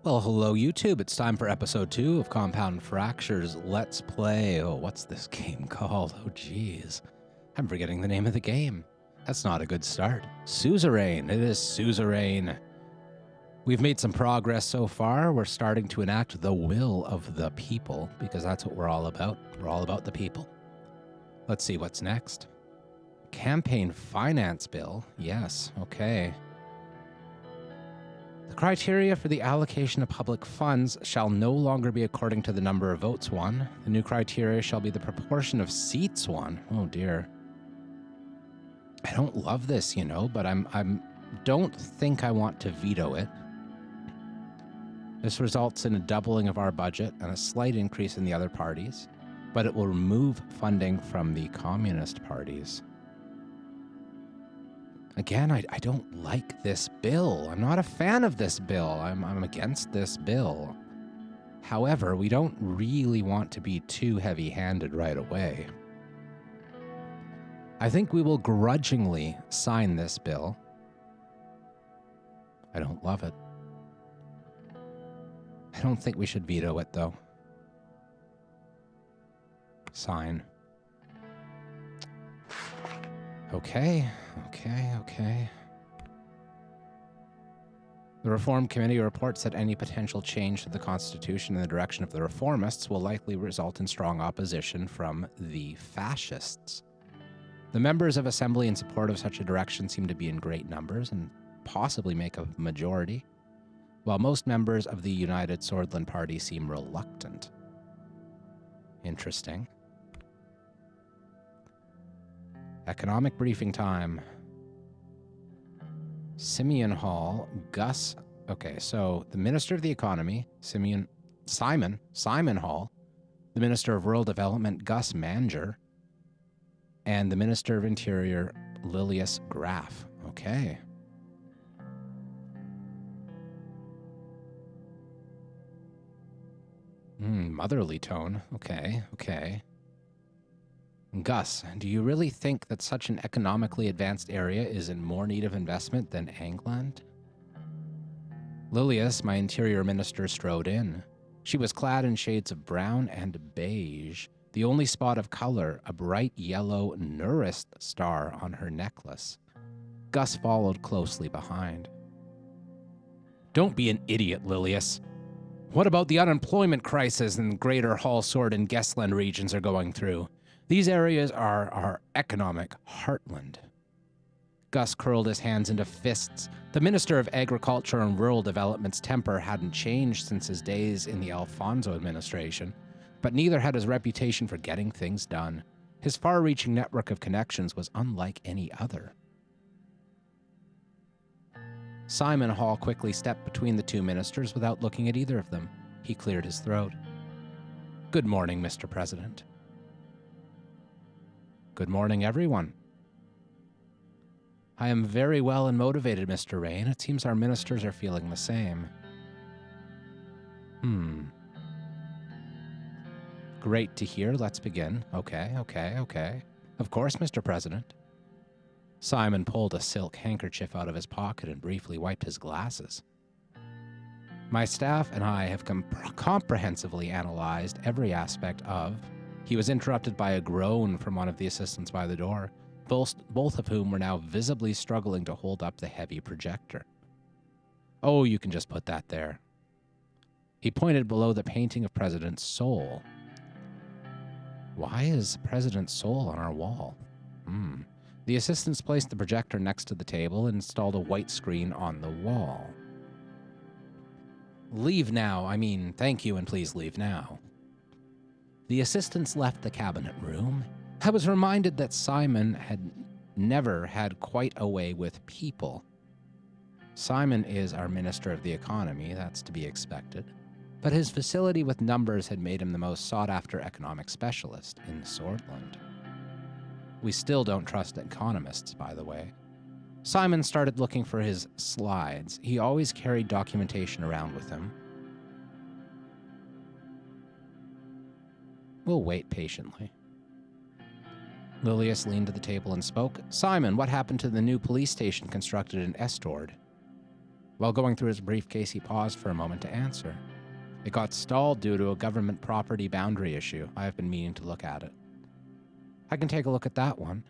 Well, hello YouTube. It's time for episode 2 of Compound Fractures Let's Play. Oh, what's this game called? Oh, geez. I'm forgetting the name of the game. That's not a good start. Suzerain. It is Suzerain. We've made some progress so far. We're starting to enact the will of the people, because that's what we're all about. We're all about the people. Let's see what's next. Campaign finance bill. Yes, okay. The criteria for the allocation of public funds shall no longer be according to the number of votes won. The new criteria shall be the proportion of seats won. Oh dear. I don't love this, you know, but I'm don't think I want to veto it. This results in a doubling of our budget and a slight increase in the other parties, but it will remove funding from the communist parties. Again, I don't like this bill. I'm not a fan of this bill. I'm against this bill. However, we don't really want to be too heavy-handed right away. I think we will grudgingly sign this bill. I don't love it. I don't think we should veto it, though. Sign. Okay. The Reform Committee reports that any potential change to the Constitution in the direction of the reformists will likely result in strong opposition from the fascists. The members of Assembly in support of such a direction seem to be in great numbers and possibly make a majority, while most members of the United Swordland Party seem reluctant. Interesting. Economic briefing time. Simeon Hall, Gus. Okay, so the Minister of the Economy, Simon Hall, the Minister of Rural Development, Gus Manger, and the Minister of Interior, Lilius Graf. Okay. Motherly tone. Okay. Gus, do you really think that such an economically advanced area is in more need of investment than England? Lilius, my interior minister, strode in. She was clad in shades of brown and beige, the only spot of color a bright yellow Neurist star on her necklace. Gus followed closely behind. Don't be an idiot, Lilius. What about the unemployment crisis in the greater Hallsword and Guestland regions are going through? These areas are our economic heartland. Gus curled his hands into fists. The Minister of Agriculture and Rural Development's temper hadn't changed since his days in the Alfonso administration, but neither had his reputation for getting things done. His far-reaching network of connections was unlike any other. Simon Hall quickly stepped between the two ministers without looking at either of them. He cleared his throat. Good morning, Mr. President. Good morning, everyone. I am very well and motivated, Mr. Rain. It seems our ministers are feeling the same. Great to hear. Let's begin. Okay. Of course, Mr. President. Simon pulled a silk handkerchief out of his pocket and briefly wiped his glasses. My staff and I have comprehensively analyzed every aspect of... He was interrupted by a groan from one of the assistants by the door, both of whom were now visibly struggling to hold up the heavy projector. Oh, you can just put that there. He pointed below the painting of President Soul. Why is President Soul on our wall? The assistants placed the projector next to the table and installed a white screen on the wall. Leave now. Thank you and please leave now. The assistants left the cabinet room. I was reminded that Simon had never had quite a way with people. Simon is our Minister of the Economy, that's to be expected, but his facility with numbers had made him the most sought-after economic specialist in Swordland. We still don't trust economists, by the way. Simon started looking for his slides. He always carried documentation around with him. We'll wait patiently. Lilius leaned to the table and spoke. Simon, what happened to the new police station constructed in Estord? While going through his briefcase, he paused for a moment to answer. It got stalled due to a government property boundary issue. I have been meaning to look at it. I can take a look at that one.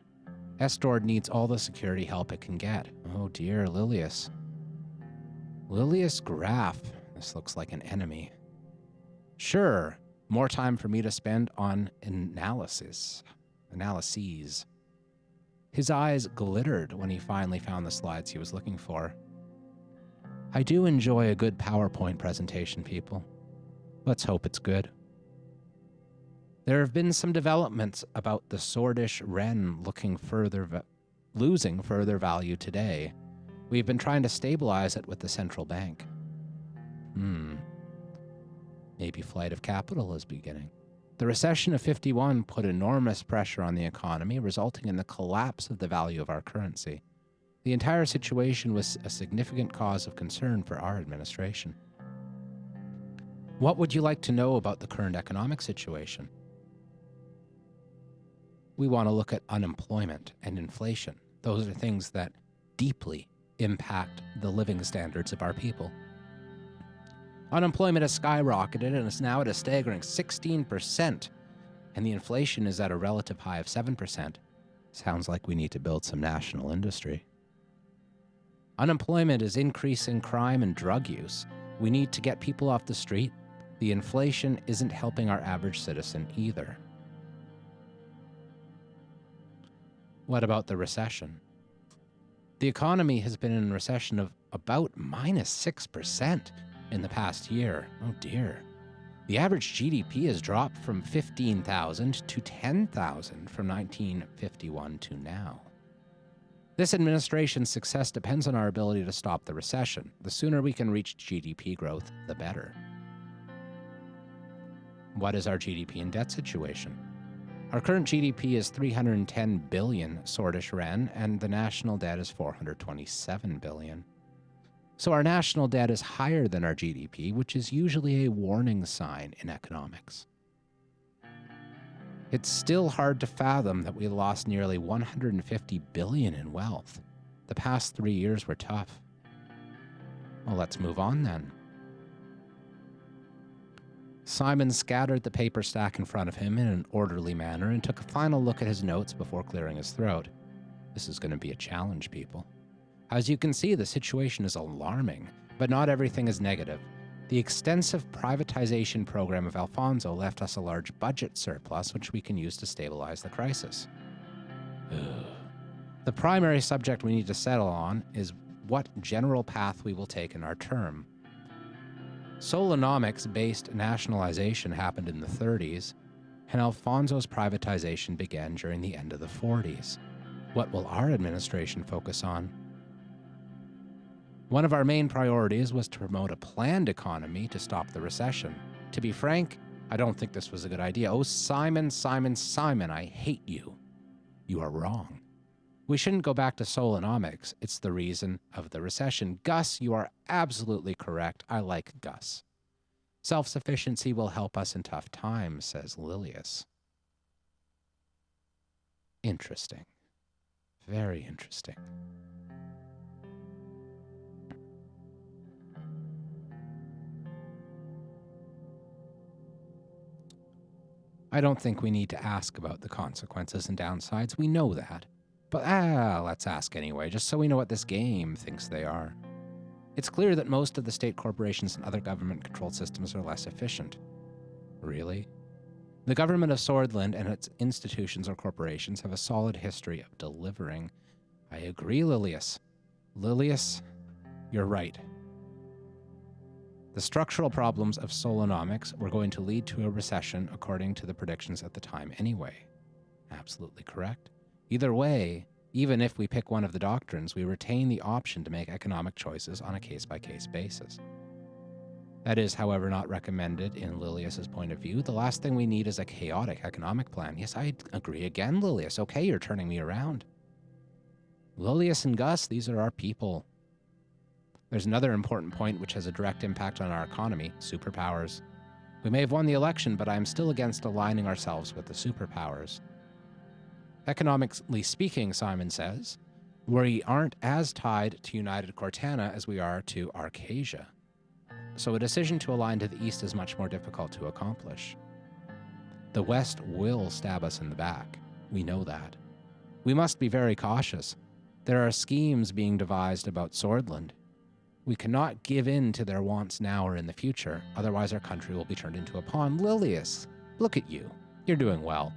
Estord needs all the security help it can get. Oh dear, Lilius. Lilius Graf. This looks like an enemy. Sure, more time for me to spend on analyses. His eyes glittered when he finally found the slides he was looking for. I do enjoy a good PowerPoint presentation, people. Let's hope it's good. There have been some developments about the Swordish Wren losing further value today. We've been trying to stabilize it with the central bank. Maybe flight of capital is beginning. The recession of 51 put enormous pressure on the economy, resulting in the collapse of the value of our currency. The entire situation was a significant cause of concern for our administration. What would you like to know about the current economic situation? We want to look at unemployment and inflation. Those are things that deeply impact the living standards of our people. Unemployment has skyrocketed and is now at a staggering 16%, and the inflation is at a relative high of 7%. Sounds like we need to build some national industry. Unemployment is increasing crime and drug use. We need to get people off the street. The inflation isn't helping our average citizen either. What about the recession? The economy has been in a recession of about minus 6% in the past year. Oh dear. The average GDP has dropped from 15,000 to 10,000 from 1951 to now. This administration's success depends on our ability to stop the recession. The sooner we can reach GDP growth, the better. What is our GDP and debt situation? Our current GDP is 310 billion Swordish Wren, and the national debt is 427 billion. So our national debt is higher than our GDP, which is usually a warning sign in economics. It's still hard to fathom that we lost nearly 150 billion in wealth. The past 3 years were tough. Well, let's move on then. Simon scattered the paper stack in front of him in an orderly manner and took a final look at his notes before clearing his throat. This is going to be a challenge, people. As you can see, the situation is alarming, but not everything is negative. The extensive privatization program of Alfonso left us a large budget surplus, which we can use to stabilize the crisis. The primary subject we need to settle on is what general path we will take in our term. Solonomics-based nationalization happened in the 30s, and Alfonso's privatization began during the end of the 40s. What will our administration focus on? One of our main priorities was to promote a planned economy to stop the recession. To be frank, I don't think this was a good idea. Oh, Simon, Simon, Simon, I hate you. You are wrong. We shouldn't go back to Solonomics. It's the reason of the recession. Gus, you are absolutely correct. I like Gus. Self-sufficiency will help us in tough times, says Lilius. Interesting. Very interesting. I don't think we need to ask about the consequences and downsides. We know that. But let's ask anyway, just so we know what this game thinks they are. It's clear that most of the state corporations and other government-controlled systems are less efficient. Really? The government of Swordland and its institutions or corporations have a solid history of delivering. I agree, Lilius. Lilius, you're right. The structural problems of Solonomics were going to lead to a recession according to the predictions at the time anyway. Absolutely correct. Either way, even if we pick one of the doctrines, we retain the option to make economic choices on a case-by-case basis. That is, however, not recommended in Lilius's point of view. The last thing we need is a chaotic economic plan. Yes, I agree again, Lilius. Okay, you're turning me around. Lilius and Gus, these are our people. There's another important point which has a direct impact on our economy, superpowers. We may have won the election, but I am still against aligning ourselves with the superpowers. Economically speaking, Simon says, We aren't as tied to United Cortana as we are to Arcasia. So a decision to align to the east is much more difficult to accomplish. The west will stab us in the back. We know that. We must be very cautious. There are schemes being devised about Swordland. We cannot give in to their wants now or in the future, otherwise our country will be turned into a pawn. Lilius, look at you. You're doing well.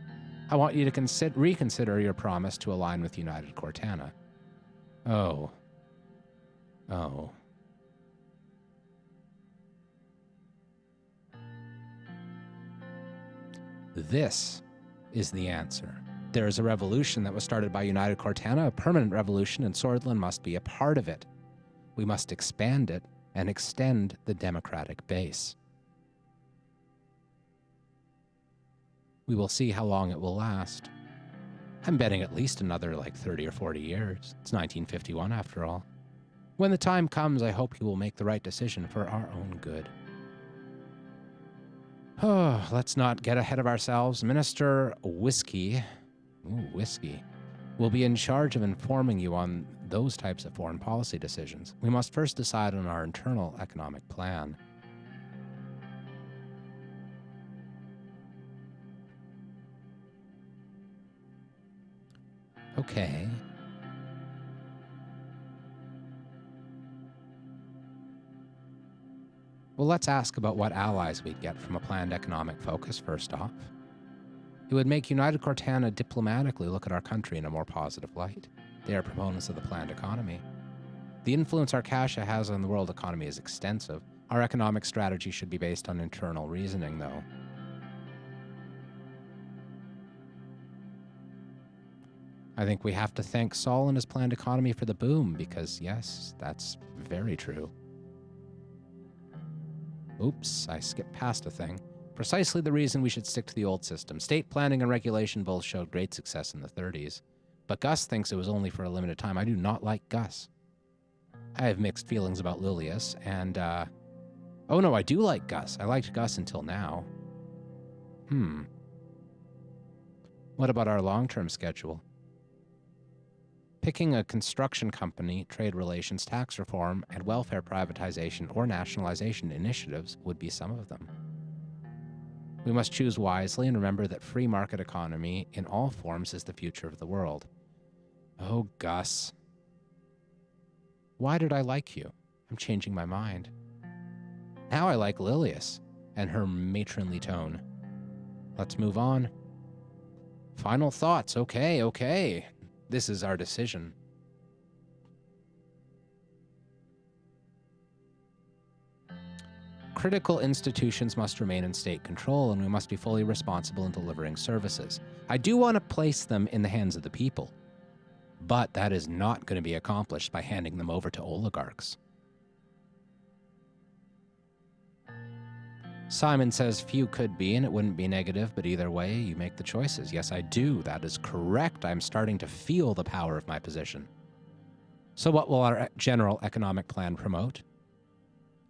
I want you to reconsider your promise to align with United Cortana. Oh. This is the answer. There is a revolution that was started by United Cortana, a permanent revolution, and Swordland must be a part of it. We must expand it and extend the democratic base. We will see how long it will last. I'm betting at least another 30 or 40 years. It's 1951 after all. When the time comes, I hope he will make the right decision for our own good. Oh, let's not get ahead of ourselves. Minister Whiskey will be in charge of informing you on those types of foreign policy decisions. We must first decide on our internal economic plan. Okay. Well, let's ask about what allies we'd get from a planned economic focus first off. It would make United Cortana diplomatically look at our country in a more positive light. They are proponents of the planned economy. The influence Arcasia has on the world economy is extensive. Our economic strategy should be based on internal reasoning, though. I think we have to thank Saul and his planned economy for the boom, because yes, that's very true. Oops, I skipped past a thing. Precisely the reason we should stick to the old system. State planning and regulation both showed great success in the 30s. But Gus thinks it was only for a limited time. I do not like Gus. I have mixed feelings about Lilius, and, oh no, I do like Gus. I liked Gus until now. What about our long-term schedule? Picking a construction company, trade relations, tax reform, and welfare privatization or nationalization initiatives would be some of them. We must choose wisely and remember that free market economy in all forms is the future of the world. Oh, Gus. Why did I like you? I'm changing my mind. Now I like Lilius and her matronly tone. Let's move on. Final thoughts. Okay. This is our decision. Critical institutions must remain in state control, and we must be fully responsible in delivering services. I do want to place them in the hands of the people, but that is not going to be accomplished by handing them over to oligarchs. Simon says few could be, and it wouldn't be negative, but either way, you make the choices. Yes, I do. That is correct. I'm starting to feel the power of my position. So what will our general economic plan promote?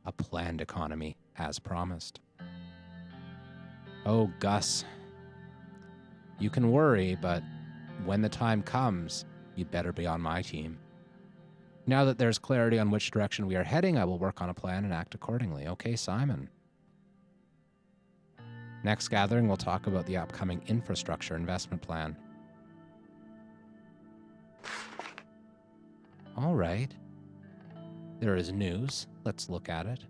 A planned economy, as promised. Oh, Gus. You can worry, but when the time comes, you'd better be on my team. Now that there's clarity on which direction we are heading, I will work on a plan and act accordingly. Okay, Simon. Next gathering, we'll talk about the upcoming infrastructure investment plan. All right. There is news. Let's look at it.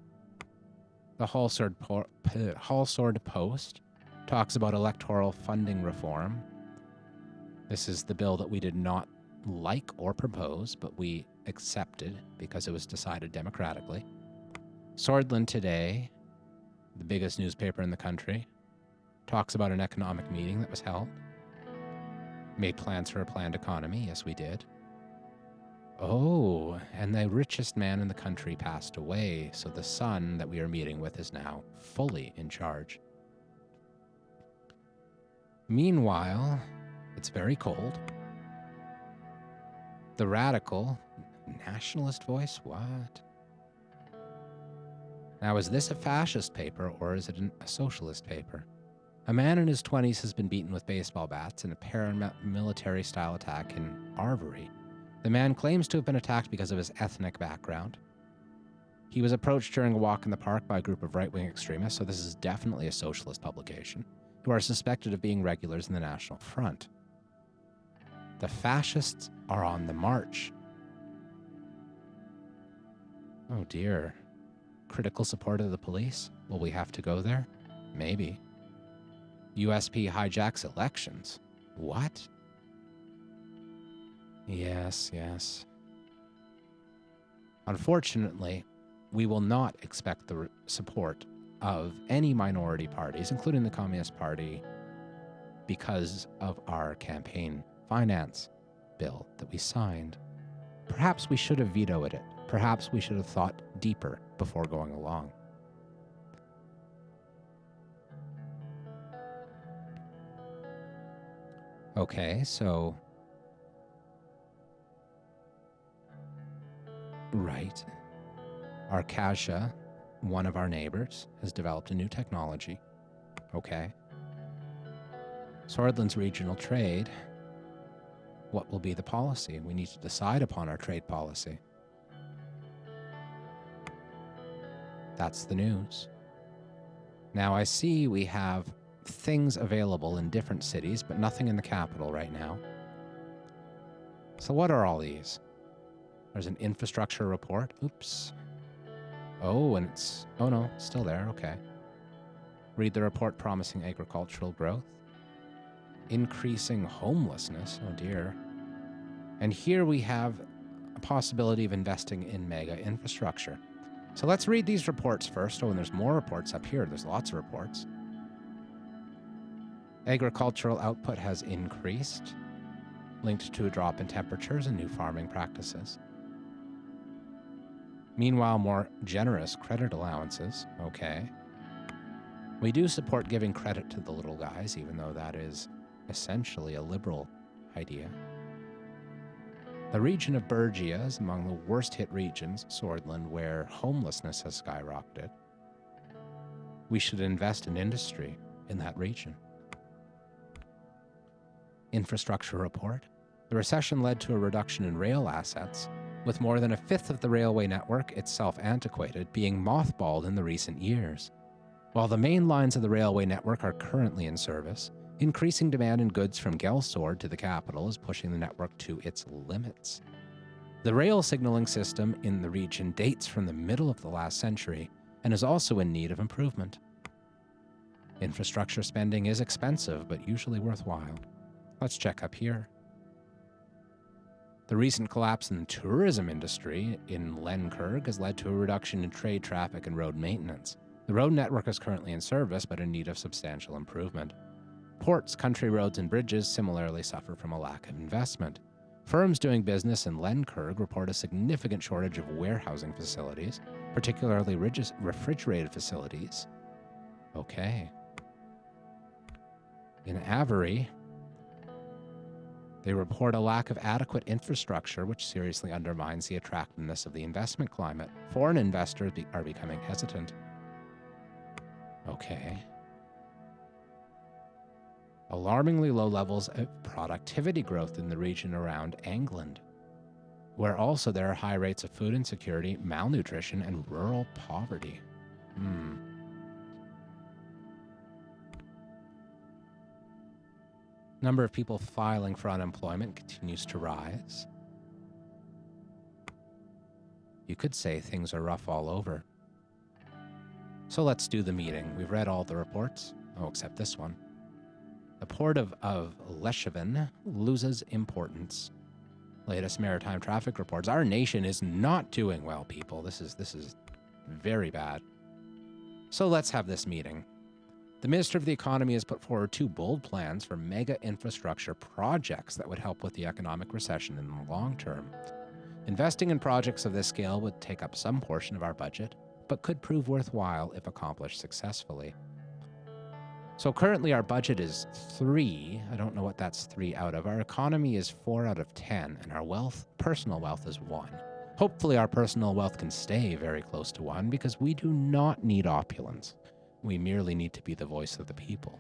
The Hallsword Post talks about electoral funding reform. This is the bill that we did not like or propose, but we accepted because it was decided democratically. Swordland Today, the biggest newspaper in the country, talks about an economic meeting that was held. Made plans for a planned economy. Yes, we did. Oh, and the richest man in the country passed away, so the son that we are meeting with is now fully in charge. Meanwhile, it's very cold. The radical nationalist voice? What? Now, is this a fascist paper or is it a socialist paper? A man in his 20s has been beaten with baseball bats in a paramilitary-style attack in Arvery. The man claims to have been attacked because of his ethnic background. He was approached during a walk in the park by a group of right-wing extremists, so this is definitely a socialist publication, who are suspected of being regulars in the National Front. The fascists are on the march. Oh dear. Critical support of the police? Will we have to go there? Maybe. USP hijacks elections. What? Yes. Unfortunately, we will not expect the support of any minority parties, including the Communist Party, because of our campaign finance bill that we signed. Perhaps we should have vetoed it. Perhaps we should have thought deeper before going along. Okay, so... Right. Arcasia, one of our neighbors, has developed a new technology. Okay. Swordland's regional trade. What will be the policy? We need to decide upon our trade policy. That's the news. Now I see we have things available in different cities, but nothing in the capital right now. So what are all these? There's an infrastructure report. Oops. Oh, and it's... Oh no, it's still there. Okay. Read the report promising agricultural growth. Increasing homelessness. Oh dear. And here we have a possibility of investing in mega infrastructure. So let's read these reports first. Oh, and there's more reports up here. There's lots of reports. Agricultural output has increased, linked to a drop in temperatures and new farming practices. Meanwhile, more generous credit allowances. Okay. We do support giving credit to the little guys, even though that is essentially a liberal idea. The region of Bergia is among the worst hit regions, Swordland, where homelessness has skyrocketed. We should invest in industry in that region. Infrastructure report. The recession led to a reduction in rail assets, with more than a fifth of the railway network, itself antiquated, being mothballed in the recent years. While the main lines of the railway network are currently in service, increasing demand in goods from Gelsord to the capital is pushing the network to its limits. The rail signaling system in the region dates from the middle of the last century and is also in need of improvement. Infrastructure spending is expensive, but usually worthwhile. Let's check up here. The recent collapse in the tourism industry in Lenkirk has led to a reduction in trade traffic and road maintenance. The road network is currently in service, but in need of substantial improvement. Ports, country roads, and bridges similarly suffer from a lack of investment. Firms doing business in Lenkirk report a significant shortage of warehousing facilities, particularly refrigerated facilities. Okay. In Avery, they report a lack of adequate infrastructure, which seriously undermines the attractiveness of the investment climate. Foreign investors are becoming hesitant. Okay. Alarmingly low levels of productivity growth in the region around England, where also there are high rates of food insecurity, malnutrition, and rural poverty. Number of people filing for unemployment continues to rise. You could say things are rough all over. So let's do the meeting. We've read all the reports. Oh, except this one. The port of Recession loses importance. Latest maritime traffic reports. Our nation is not doing well, people. This is very bad. So let's have this meeting. The Minister of the Economy has put forward 2 bold plans for mega infrastructure projects that would help with the economic recession in the long term. Investing in projects of this scale would take up some portion of our budget, but could prove worthwhile if accomplished successfully. So currently our budget is 3. I don't know what that's 3 out of. Our economy is 4 out of 10, and our personal wealth is 1. Hopefully our personal wealth can stay very close to 1, because we do not need opulence. We merely need to be the voice of the people.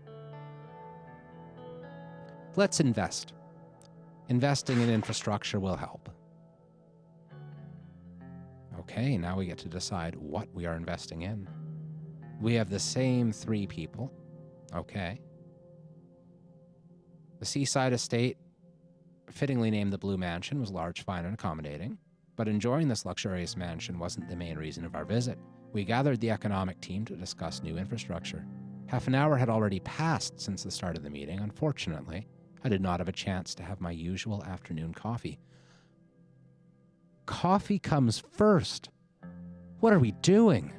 Let's invest. Investing in infrastructure will help. Okay, now we get to decide what we are investing in. We have the same 3 people. Okay. The seaside estate, fittingly named the Blue Mansion, was large, fine, and accommodating. But enjoying this luxurious mansion wasn't the main reason of our visit. We gathered the economic team to discuss new infrastructure. Half an hour had already passed since the start of the meeting. Unfortunately, I did not have a chance to have my usual afternoon coffee. Coffee comes first. What are we doing?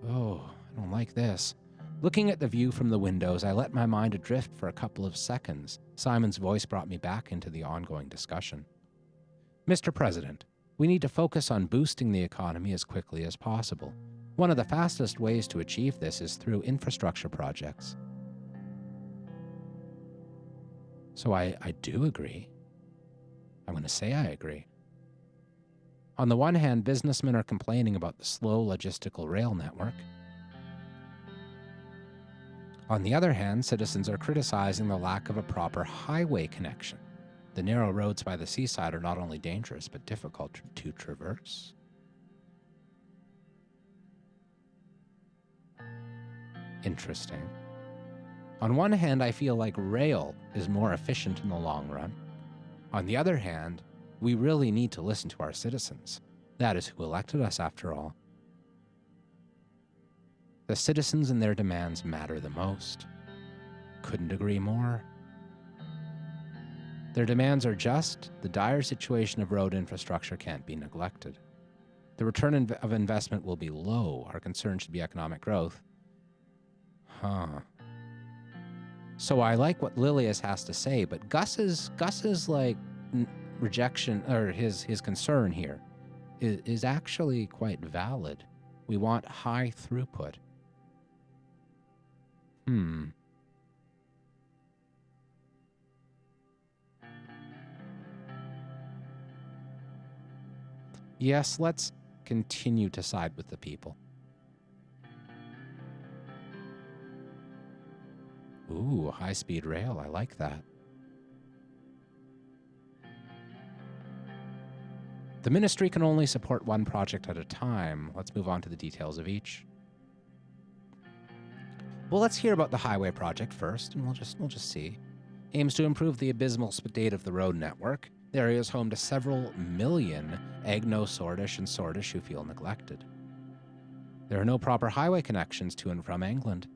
Oh, I don't like this. Looking at the view from the windows, I let my mind adrift for a couple of seconds. Simon's voice brought me back into the ongoing discussion. Mr. President, we need to focus on boosting the economy as quickly as possible. One of the fastest ways to achieve this is through infrastructure projects. So I do agree. I'm going to say I agree. On the one hand, businessmen are complaining about the slow logistical rail network. On the other hand, citizens are criticizing the lack of a proper highway connection. The narrow roads by the seaside are not only dangerous, but difficult to traverse. Interesting. On one hand, I feel like rail is more efficient in the long run. On the other hand, we really need to listen to our citizens. That is who elected us, after all. The citizens and their demands matter the most. Couldn't agree more. Their demands are just. The dire situation of road infrastructure can't be neglected. The return of investment will be low. Our concern should be economic growth. So I like what Lilius has to say, but Gus's like rejection, or his concern here is actually quite valid. We want high throughput. Yes, let's continue to side with the people. Ooh, high-speed rail. I like that. The ministry can only support one project at a time. Let's move on to the details of each. Well, let's hear about the highway project first, and we'll just see. Aims to improve the abysmal state of the road network. The area is home to several million Agno, Sordish, and Sordish who feel neglected. There are no proper highway connections to and from England.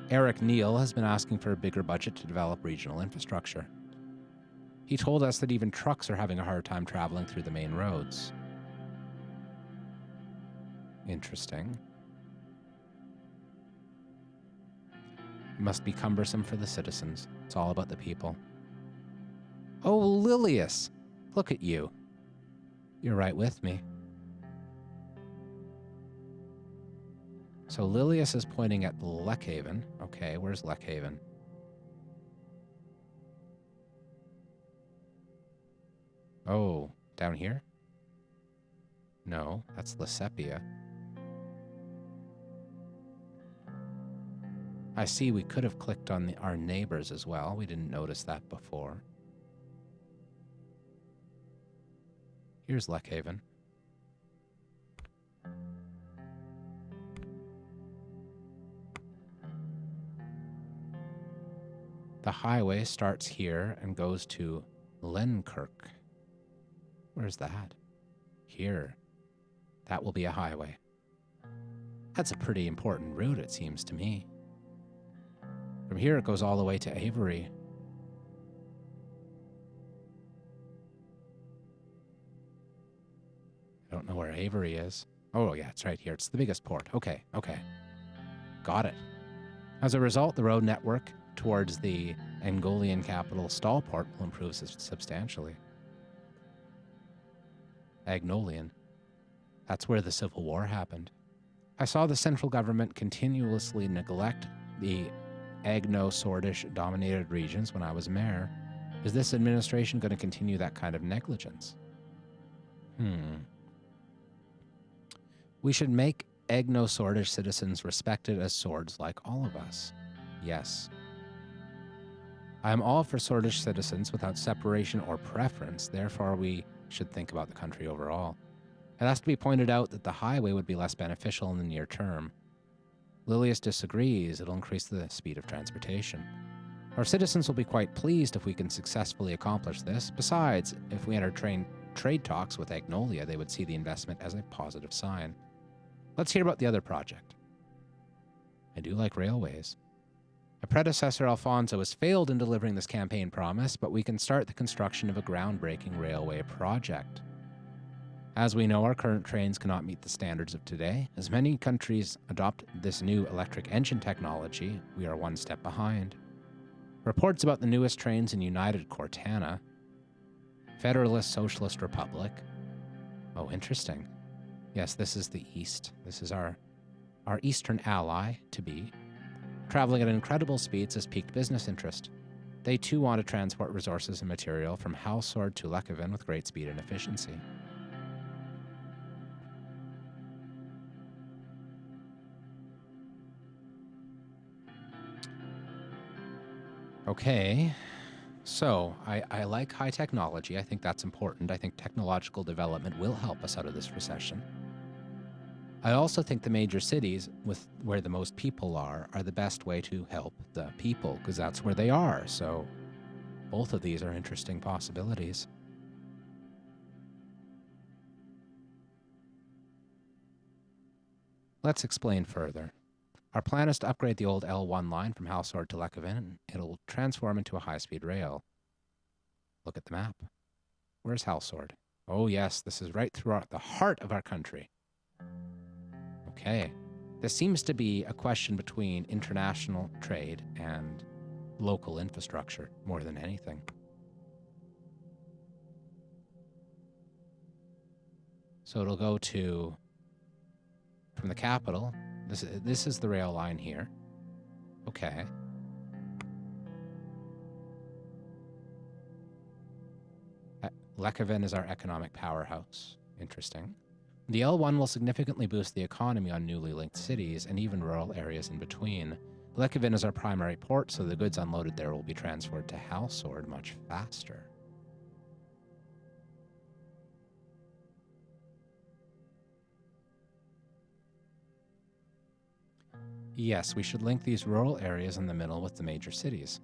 Eric Neal has been asking for a bigger budget to develop regional infrastructure. He told us that even trucks are having a hard time traveling through the main roads. Interesting. It must be cumbersome for the citizens. It's all about the people. Oh, Lilius! Look at you. You're right with me. So Lilius is pointing at Leckhaven. Okay, where's Leckhaven? Oh, down here? No, that's Lesepia. I see we could have clicked on our neighbors as well. We didn't notice that before. Here's Leckhaven. The highway starts here and goes to Lenkirk. Where's that? Here. That will be a highway. That's a pretty important route, it seems to me. From here, it goes all the way to Avery. I don't know where Avery is. Oh, yeah, it's right here. It's the biggest port. Okay. Got it. As a result, the road network towards the Angolian capital Stallport will improve substantially. Agnolian. That's where the Civil War happened. I saw the central government continuously neglect the Agno-Sordish-dominated regions when I was mayor. Is this administration going to continue that kind of negligence? We should make Agno-Sordish citizens respected as swords like all of us. Yes. I am all for Sordish citizens without separation or preference. Therefore, we should think about the country overall. It has to be pointed out that the highway would be less beneficial in the near term. Lilius disagrees. It'll increase the speed of transportation. Our citizens will be quite pleased if we can successfully accomplish this. Besides, if we enter trade talks with Agnolia, they would see the investment as a positive sign. Let's hear about the other project. I do like railways. My predecessor, Alfonso, has failed in delivering this campaign promise, but we can start the construction of a groundbreaking railway project. As we know, our current trains cannot meet the standards of today. As many countries adopt this new electric engine technology, we are one step behind. Reports about the newest trains in United Cortana, Federalist Socialist Republic. Oh, interesting. Yes, this is the East. This is our Eastern ally, to be. Traveling at incredible speeds has piqued business interest. They too want to transport resources and material from Halsord to Lekevin with great speed and efficiency. Okay, so I like high technology. I think that's important. I think technological development will help us out of this recession. I also think the major cities, where the most people are the best way to help the people, because that's where they are. So both of these are interesting possibilities. Let's explain further. Our plan is to upgrade the old L1 line from Halsord to Lekevin, and it'll transform into a high-speed rail. Look at the map. Where's Halsord? Oh yes, this is right throughout the heart of our country. Okay. This seems to be a question between international trade and local infrastructure more than anything. So it'll go from the capital. This is the rail line here. Okay. Lekevin is our economic powerhouse. Interesting. The L1 will significantly boost the economy on newly linked cities and even rural areas in between. Lekevin is our primary port, so the goods unloaded there will be transferred to Halsord much faster. Yes, we should link these rural areas in the middle with the major cities.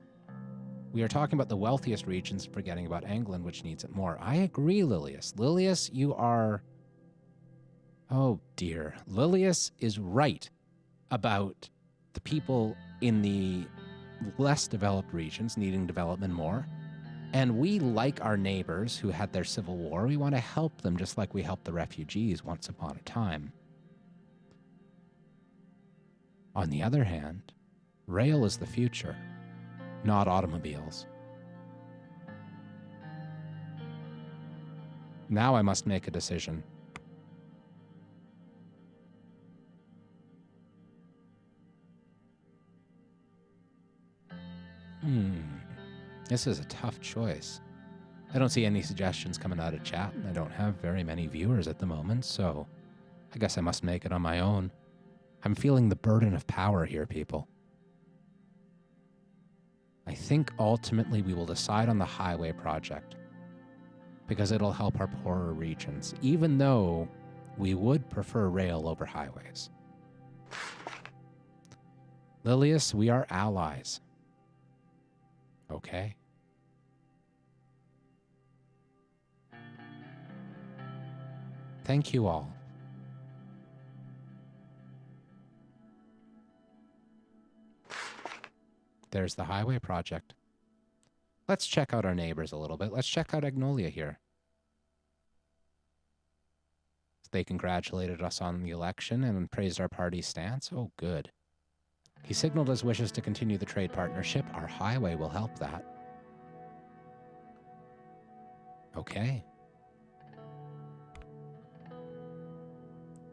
We are talking about the wealthiest regions, forgetting about England, which needs it more. I agree, Lilius. Lilius, you are... Oh, dear. Lilius is right about the people in the less developed regions needing development more. And we like our neighbors who had their civil war. We want to help them just like we helped the refugees once upon a time. On the other hand, rail is the future, not automobiles. Now I must make a decision. This is a tough choice. I don't see any suggestions coming out of chat, and I don't have very many viewers at the moment, so I guess I must make it on my own. I'm feeling the burden of power here, people. I think ultimately we will decide on the highway project because it'll help our poorer regions, even though we would prefer rail over highways. Lilius, we are allies. Okay. Thank you all. There's the highway project. Let's check out our neighbors a little bit. Let's check out Agnolia here. They congratulated us on the election and praised our party's stance. Oh, good. He signaled his wishes to continue the trade partnership. Our highway will help that. Okay.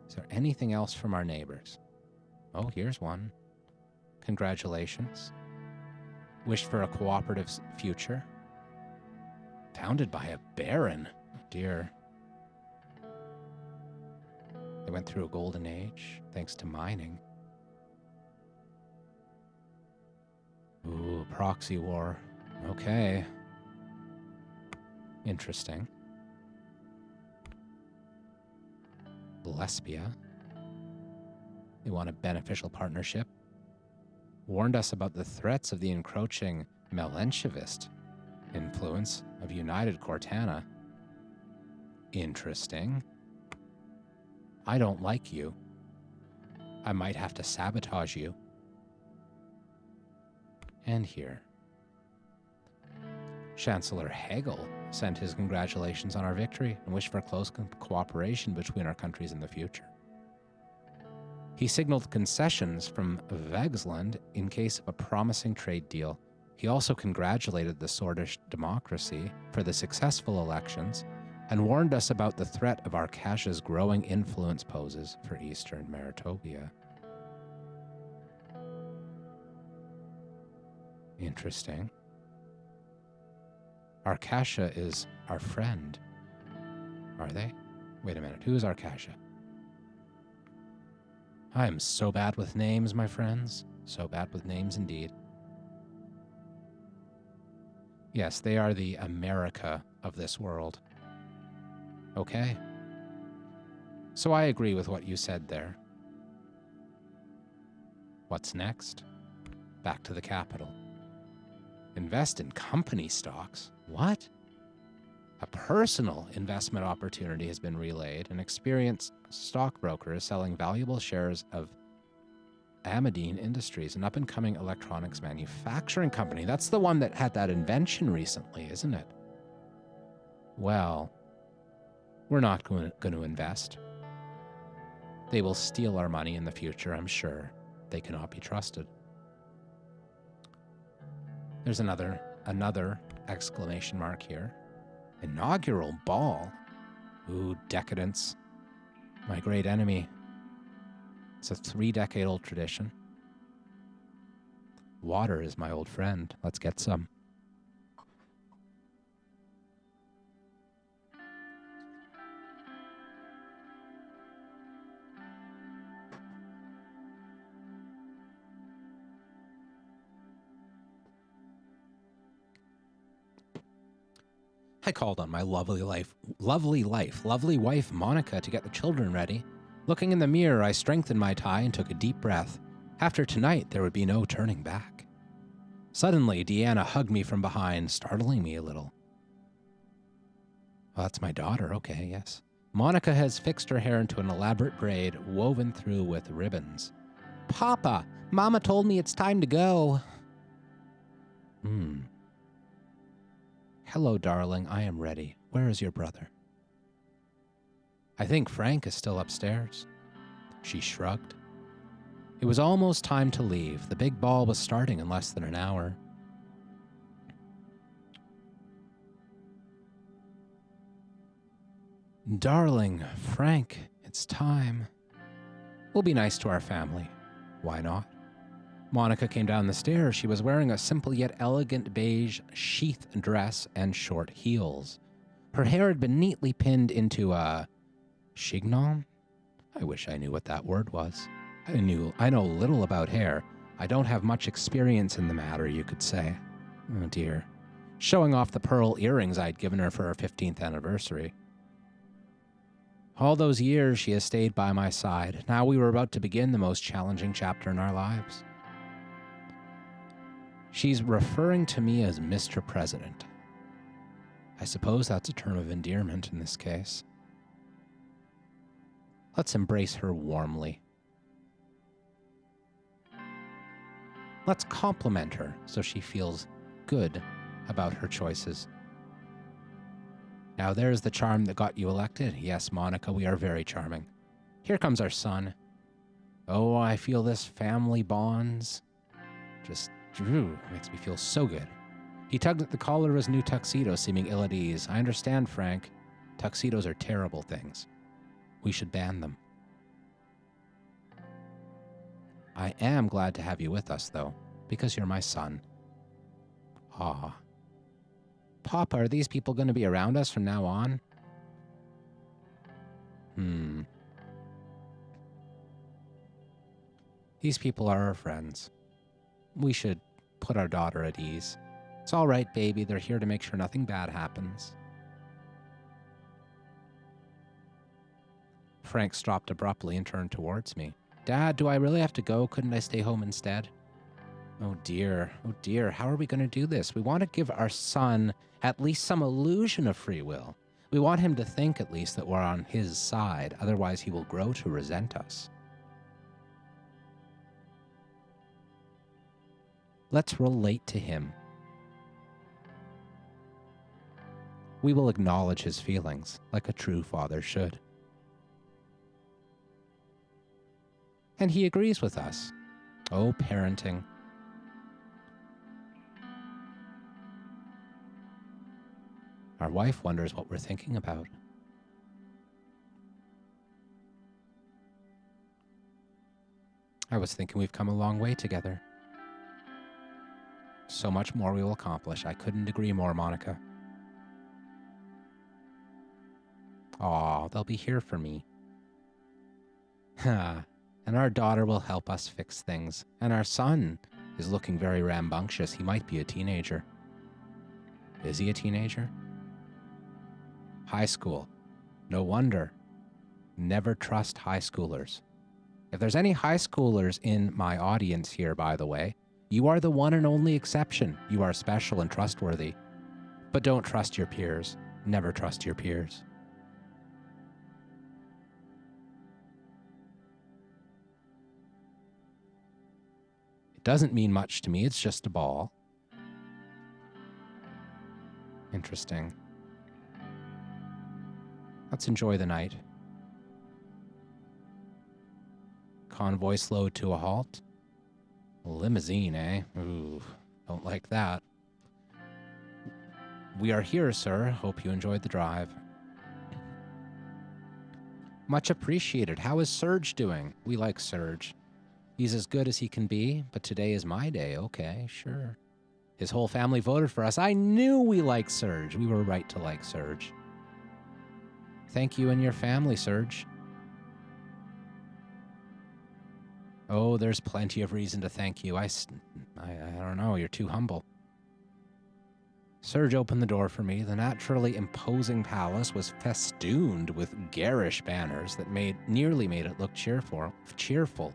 Is there anything else from our neighbors? Oh, here's one. Congratulations. Wish for a cooperative future. Founded by a baron. Oh, dear. They went through a golden age thanks to mining. Ooh, proxy war. Okay. Interesting. Lesbia. They want a beneficial partnership. Warned us about the threats of the encroaching Melanchevist influence of United Cortana. Interesting. I don't like you. I might have to sabotage you. And here. Chancellor Hegel sent his congratulations on our victory and wished for close cooperation between our countries in the future. He signaled concessions from Vegsland in case of a promising trade deal. He also congratulated the Swordish democracy for the successful elections and warned us about the threat of Arkasha's growing influence poses for Eastern Meritopia. Interesting. Arkasha is our friend. Are they? Wait a minute, who is Arkasha? I am so bad with names, my friends. So bad with names indeed. Yes, they are the America of this world. Okay. So I agree with what you said there. What's next? Back to the capital. Invest in company stocks? What? A personal investment opportunity has been relayed. An experienced stockbroker is selling valuable shares of Amadine Industries, an up-and-coming electronics manufacturing company. That's the one that had that invention recently, isn't it? Well, we're not going to invest. They will steal our money in the future, I'm sure. They cannot be trusted. There's another exclamation mark here. Inaugural ball. Ooh, decadence. My great enemy. It's a 3-decade-old tradition. Water is my old friend. Let's get some. I called on my lovely wife, Monica, to get the children ready. Looking in the mirror, I strengthened my tie and took a deep breath. After tonight, there would be no turning back. Suddenly, Deanna hugged me from behind, startling me a little. Oh, that's my daughter. Okay, yes. Monica has fixed her hair into an elaborate braid woven through with ribbons. Papa, Mama told me it's time to go. Hello, darling. I am ready. Where is your brother? I think Frank is still upstairs. She shrugged. It was almost time to leave. The big ball was starting in less than an hour. Darling, Frank, it's time. We'll be nice to our family. Why not? Monica came down the stairs. She was wearing a simple yet elegant beige sheath dress and short heels. Her hair had been neatly pinned into a chignon. I wish I knew what that word was. I know little about hair. I don't have much experience in the matter, you could say. Oh dear. Showing off the pearl earrings I'd given her for her 15th anniversary. All those years she has stayed by my side. Now we were about to begin the most challenging chapter in our lives. She's referring to me as Mr. President. I suppose that's a term of endearment in this case. Let's embrace her warmly. Let's compliment her so she feels good about her choices. Now there's the charm that got you elected. Yes, Monica, we are very charming. Here comes our son. Oh, I feel this family bonds. Just makes me feel so good. He tugged at the collar of his new tuxedo, seeming ill at ease. I understand, Frank. Tuxedos are terrible things. We should ban them. I am glad to have you with us, though, because you're my son. Ah. Papa, are these people going to be around us from now on? These people are our friends. We should put our daughter at ease. It's all right, baby. They're here to make sure nothing bad happens. Frank stopped abruptly and turned towards me. Dad, do I really have to go? Couldn't I stay home instead? Oh dear, how are we going to do this? We want to give our son at least some illusion of free will. We want him to think at least that we're on his side, otherwise he will grow to resent us. Let's relate to him. We will acknowledge his feelings, like a true father should. And he agrees with us. Oh, parenting. Our wife wonders what we're thinking about. I was thinking we've come a long way together. So much more we will accomplish. I couldn't agree more, Monica. Aw, they'll be here for me. And our daughter will help us fix things. And our son is looking very rambunctious. He might be a teenager. Is he a teenager? High school. No wonder. Never trust high schoolers. If there's any high schoolers in my audience here, by the way, you are the one and only exception. You are special and trustworthy. But don't trust your peers. Never trust your peers. It doesn't mean much to me. It's just a ball. Interesting. Let's enjoy the night. Convoy slowed to a halt. Limousine, eh? Ooh, don't like that. We are here, sir. Hope you enjoyed the drive. Much appreciated. How is Serge doing? We like Serge. He's as good as he can be, but today is my day. Okay, sure. His whole family voted for us. I knew we liked Serge. We were right to like Serge. Thank you and your family, Serge. Oh, there's plenty of reason to thank you. I don't know, you're too humble. Serge opened the door for me. The naturally imposing palace was festooned with garish banners that nearly made it look cheerful.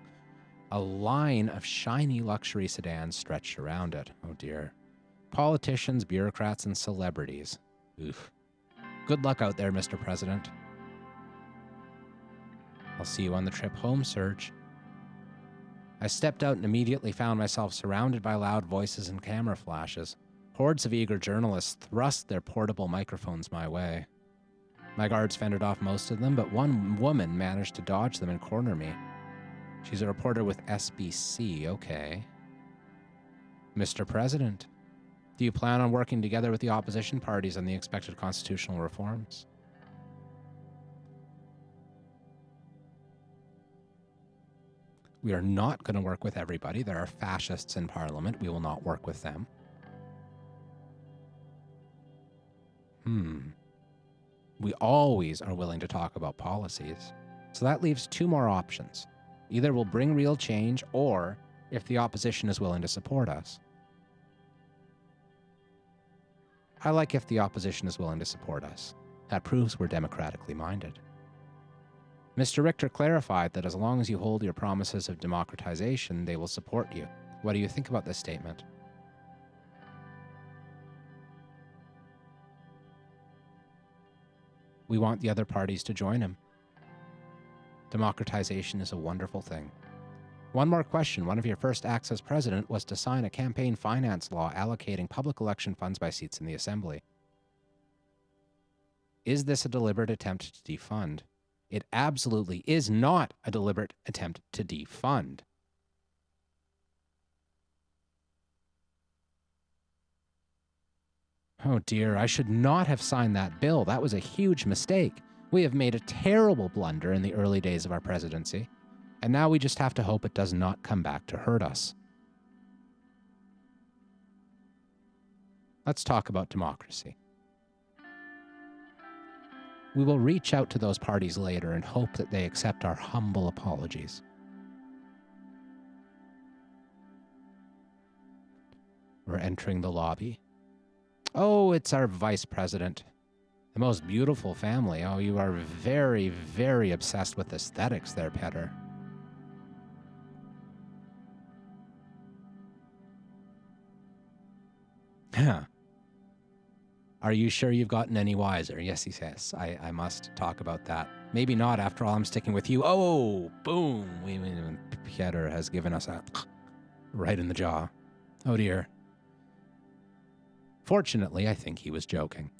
A line of shiny luxury sedans stretched around it. Oh dear. Politicians, bureaucrats, and celebrities. Oof. Good luck out there, Mr. President. I'll see you on the trip home, Serge. I stepped out and immediately found myself surrounded by loud voices and camera flashes. Hordes of eager journalists thrust their portable microphones my way. My guards fended off most of them, but one woman managed to dodge them and corner me. She's a reporter with SBC, okay. Mr. President, do you plan on working together with the opposition parties on the expected constitutional reforms? We are not going to work with everybody. There are fascists in Parliament. We will not work with them. We always are willing to talk about policies. So that leaves two more options. Either we'll bring real change, or if the opposition is willing to support us. I like if the opposition is willing to support us. That proves we're democratically minded. Mr. Richter clarified that as long as you hold your promises of democratization, they will support you. What do you think about this statement? We want the other parties to join him. Democratization is a wonderful thing. One more question. One of your first acts as president was to sign a campaign finance law allocating public election funds by seats in the assembly. Is this a deliberate attempt to defund? It absolutely is not a deliberate attempt to defund. Oh dear, I should not have signed that bill. That was a huge mistake. We have made a terrible blunder in the early days of our presidency, and now we just have to hope it does not come back to hurt us. Let's talk about democracy. We will reach out to those parties later and hope that they accept our humble apologies. We're entering the lobby. Oh, it's our vice president. The most beautiful family. Oh, you are very, very obsessed with aesthetics there, Petter. Huh. Are you sure you've gotten any wiser? Yes, he says. I must talk about that. Maybe not. After all, I'm sticking with you. Oh, boom. Petter has given us a right in the jaw. Oh, dear. Fortunately, I think he was joking.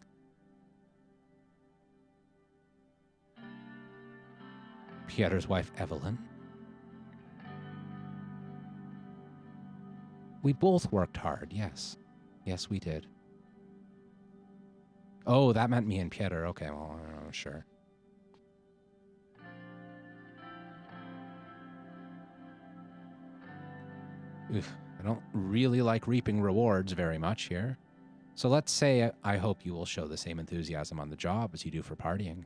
Pieter's wife, Evelyn. We both worked hard, yes. Yes, we did. Oh, that meant me and Pieter. Okay, well, sure. Oof, I don't really like reaping rewards very much here. So let's say I hope you will show the same enthusiasm on the job as you do for partying.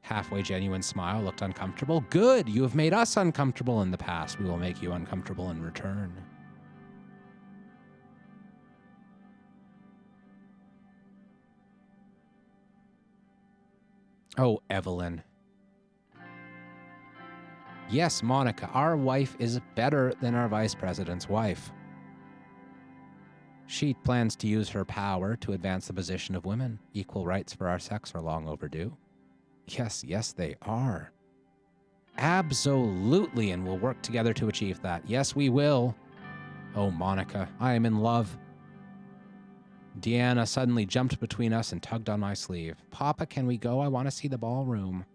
Halfway genuine smile, looked uncomfortable. Good, you have made us uncomfortable in the past. We will make you uncomfortable in return. Oh, Evelyn. Yes, Monica, our wife is better than our vice president's wife. She plans to use her power to advance the position of women. Equal rights for our sex are long overdue. Yes, they are. Absolutely, and we'll work together to achieve that. Yes, we will. Oh, Monica, I am in love. Deanna suddenly jumped between us and tugged on my sleeve. Papa, can we go? I want to see the ballroom.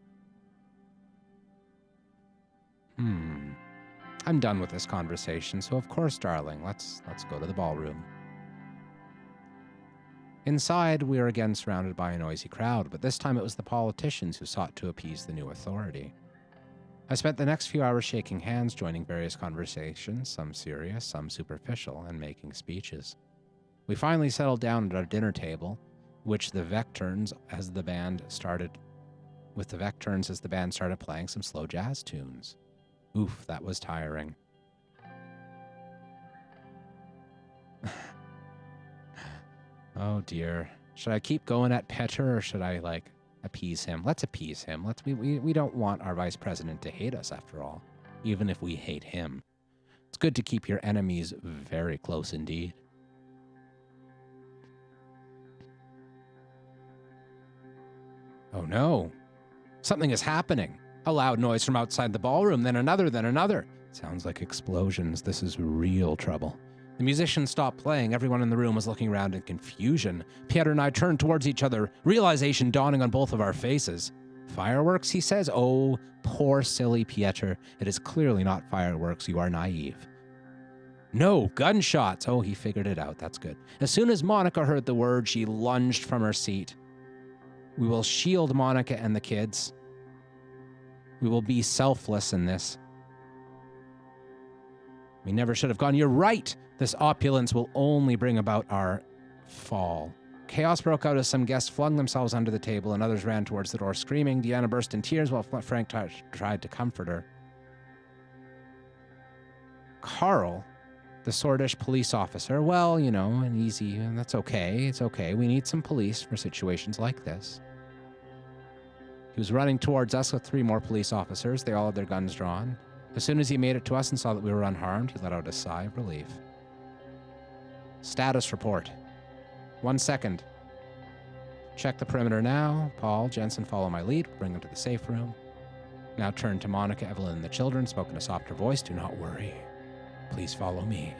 I'm done with this conversation, so of course, darling, let's go to the ballroom. Inside, we are again surrounded by a noisy crowd, but this time it was the politicians who sought to appease the new authority. I spent the next few hours shaking hands, joining various conversations, some serious, some superficial, and making speeches. We finally settled down at our dinner table, with the Vecturns as the band started playing some slow jazz tunes. Oof, that was tiring. Oh dear. Should I keep going at Petter, or should I, appease him? Let's appease him. We don't want our vice president to hate us, after all, even if we hate him. It's good to keep your enemies very close indeed. Oh no. Something is happening. A loud noise from outside the ballroom, then another, then another. Sounds like explosions. This is real trouble. The musicians stopped playing. Everyone in the room was looking around in confusion. Pieter and I turned towards each other, realization dawning on both of our faces. Fireworks, he says? Oh, poor silly Pieter. It is clearly not fireworks. You are naive. No, gunshots. Oh, he figured it out. That's good. As soon as Monica heard the word, she lunged from her seat. We will shield Monica and the kids. We will be selfless in this. We never should have gone. You're right. This opulence will only bring about our fall. Chaos broke out as some guests flung themselves under the table and others ran towards the door screaming. Deanna burst in tears while Frank tried to comfort her. Carl, the Swordish police officer, well, an easy, that's okay. It's okay. We need some police for situations like this. He was running towards us with 3 more police officers. They all had their guns drawn. As soon as he made it to us and saw that we were unharmed, he let out a sigh of relief. Status report. 1 second. Check the perimeter now. Paul, Jensen, follow my lead. Bring them to the safe room. Now turn to Monica, Evelyn, and the children, spoke in a softer voice. Do not worry. Please follow me.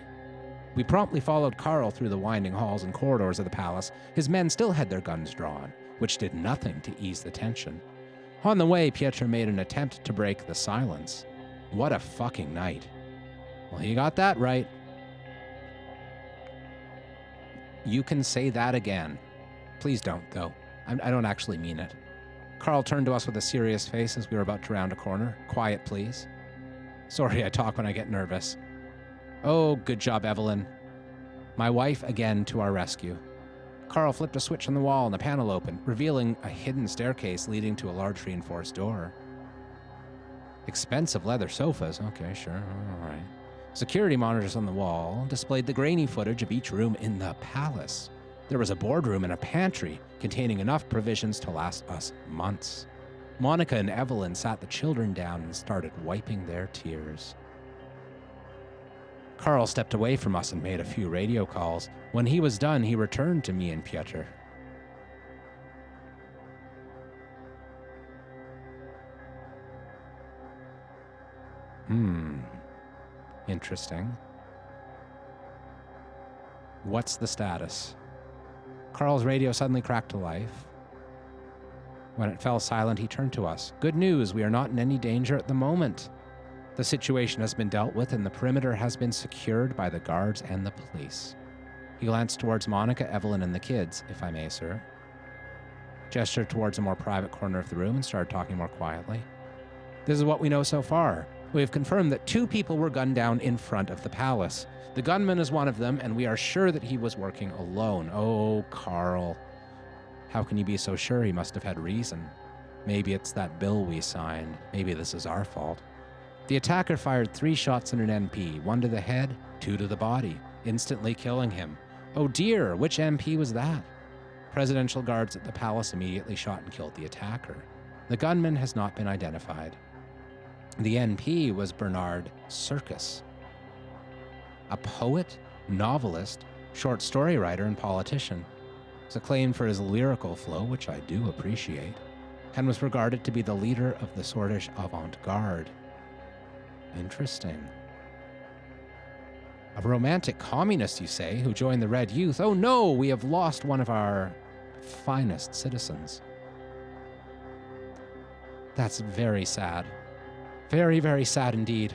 We promptly followed Carl through the winding halls and corridors of the palace. His men still had their guns drawn, which did nothing to ease the tension. On the way, Pieter made an attempt to break the silence. What a fucking night. Well, he got that right. You can say that again. Please don't, though. I don't actually mean it. Carl turned to us with a serious face as we were about to round a corner. Quiet, please. Sorry, I talk when I get nervous. Oh, good job, Evelyn. My wife again to our rescue. Carl flipped a switch on the wall and the panel opened, revealing a hidden staircase leading to a large reinforced door. Expensive leather sofas. Okay, sure. All right. Security monitors on the wall displayed the grainy footage of each room in the palace. There was a boardroom and a pantry containing enough provisions to last us months. Monica and Evelyn sat the children down and started wiping their tears. Carl stepped away from us and made a few radio calls. When he was done, he returned to me and Piotr. Interesting. What's the status? Carl's radio suddenly cracked to life. When it fell silent, he turned to us. Good news, we are not in any danger at the moment. The situation has been dealt with and the perimeter has been secured by the guards and the police. He glanced towards Monica, Evelyn, and the kids, if I may, sir. Gestured towards a more private corner of the room and started talking more quietly. This is what we know so far. We have confirmed that 2 people were gunned down in front of the palace. The gunman is one of them, and we are sure that he was working alone. Oh, Carl. How can you be so sure? He must have had reason. Maybe it's that bill we signed. Maybe this is our fault. The attacker fired 3 shots at an MP, 1 to the head, 2 to the body, instantly killing him. Oh dear, which MP was that? Presidential guards at the palace immediately shot and killed the attacker. The gunman has not been identified. The NP was Bernard Circus, a poet, novelist, short story writer, and politician. He was acclaimed for his lyrical flow, which I do appreciate, and was regarded to be the leader of the Swedish avant-garde. Interesting. A romantic communist, you say, who joined the Red Youth. Oh no, we have lost one of our finest citizens. That's very sad. Very, very sad indeed.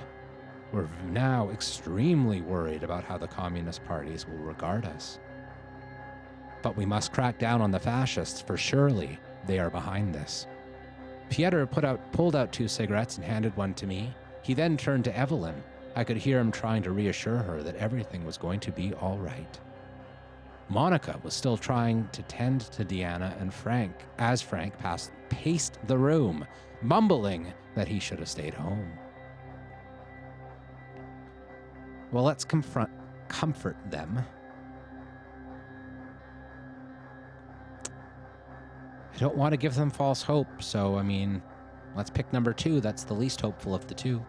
We're now extremely worried about how the communist parties will regard us. But we must crack down on the fascists, for surely they are behind this. Piotr pulled out 2 cigarettes and handed one to me. He then turned to Evelyn. I could hear him trying to reassure her that everything was going to be all right. Monica was still trying to tend to Deanna and Frank as Frank paced the room, mumbling that he should have stayed home. Well, let's comfort them. I don't want to give them false hope, so, let's pick number 2. That's the least hopeful of the 2.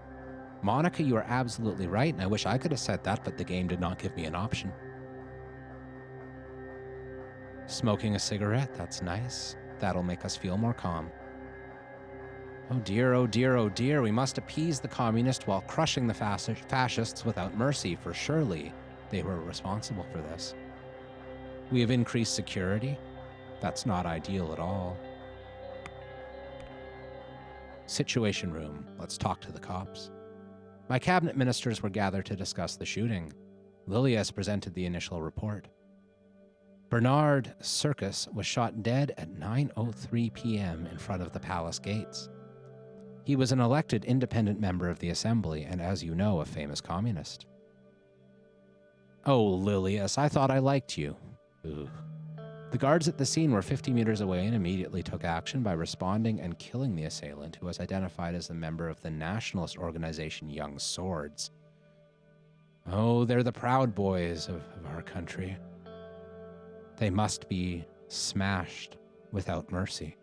Monica, you are absolutely right, and I wish I could have said that, but the game did not give me an option. Smoking a cigarette, that's nice. That'll make us feel more calm. Oh dear, oh dear, oh dear, we must appease the communists while crushing the fascists without mercy, for surely they were responsible for this. We have increased security. That's not ideal at all. Situation room. Let's talk to the cops. My cabinet ministers were gathered to discuss the shooting. Lilias presented the initial report. Bernard Circus was shot dead at 9:03 p.m. in front of the palace gates. He was an elected independent member of the assembly and, as you know, a famous communist. Oh, Lilias, I thought I liked you. Ugh. The guards at the scene were 50 meters away and immediately took action by responding and killing the assailant, who was identified as a member of the nationalist organization Young Swords. Oh, they're the Proud Boys of our country. They must be smashed without mercy.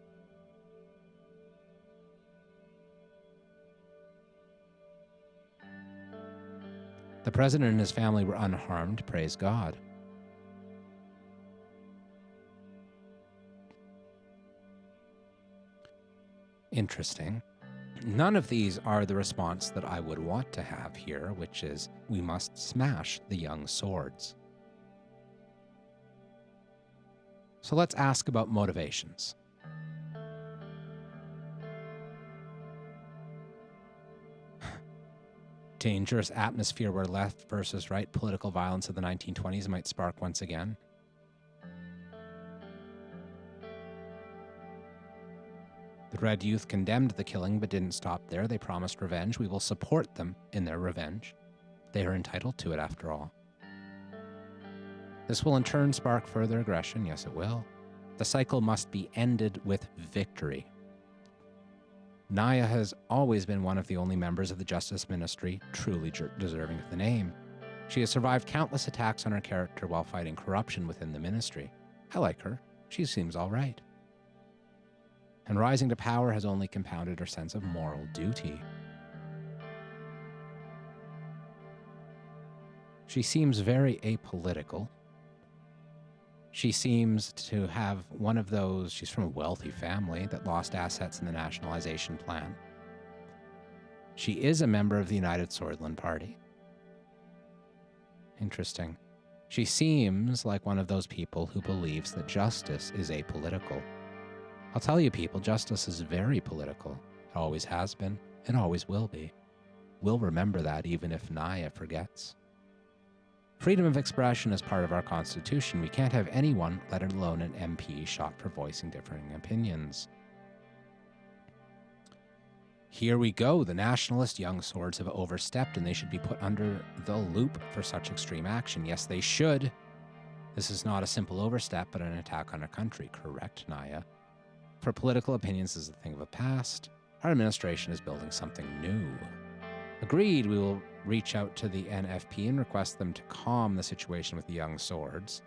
The president and his family were unharmed, praise God. Interesting. None of these are the response that I would want to have here, which is, we must smash the Young Swords. So let's ask about motivations. Dangerous atmosphere where left versus right political violence of the 1920s might spark once again. The Red Youth condemned the killing but didn't stop there. They promised revenge. We will support them in their revenge. They are entitled to it, after all. This will in turn spark further aggression. Yes, it will. The cycle must be ended with victory. Naya has always been one of the only members of the Justice Ministry truly deserving of the name. She has survived countless attacks on her character while fighting corruption within the ministry. I like her. She seems all right. And rising to power has only compounded her sense of moral duty. She seems very apolitical. She seems to have one of those, she's from a wealthy family that lost assets in the nationalization plan. She is a member of the United Swordland Party. Interesting. She seems like one of those people who believes that justice is apolitical. I'll tell you people, justice is very political. It always has been, and always will be. We'll remember that even if Naya forgets. Freedom of expression is part of our Constitution. We can't have anyone, let alone an MP, shot for voicing differing opinions. Here we go. The nationalist young swords have overstepped and they should be put under the loop for such extreme action. Yes, they should. This is not a simple overstep, but an attack on our country. Correct, Naya. For political opinions is a thing of the past. Our administration is building something new. Agreed, we will reach out to the NFP and request them to calm the situation with the young swords.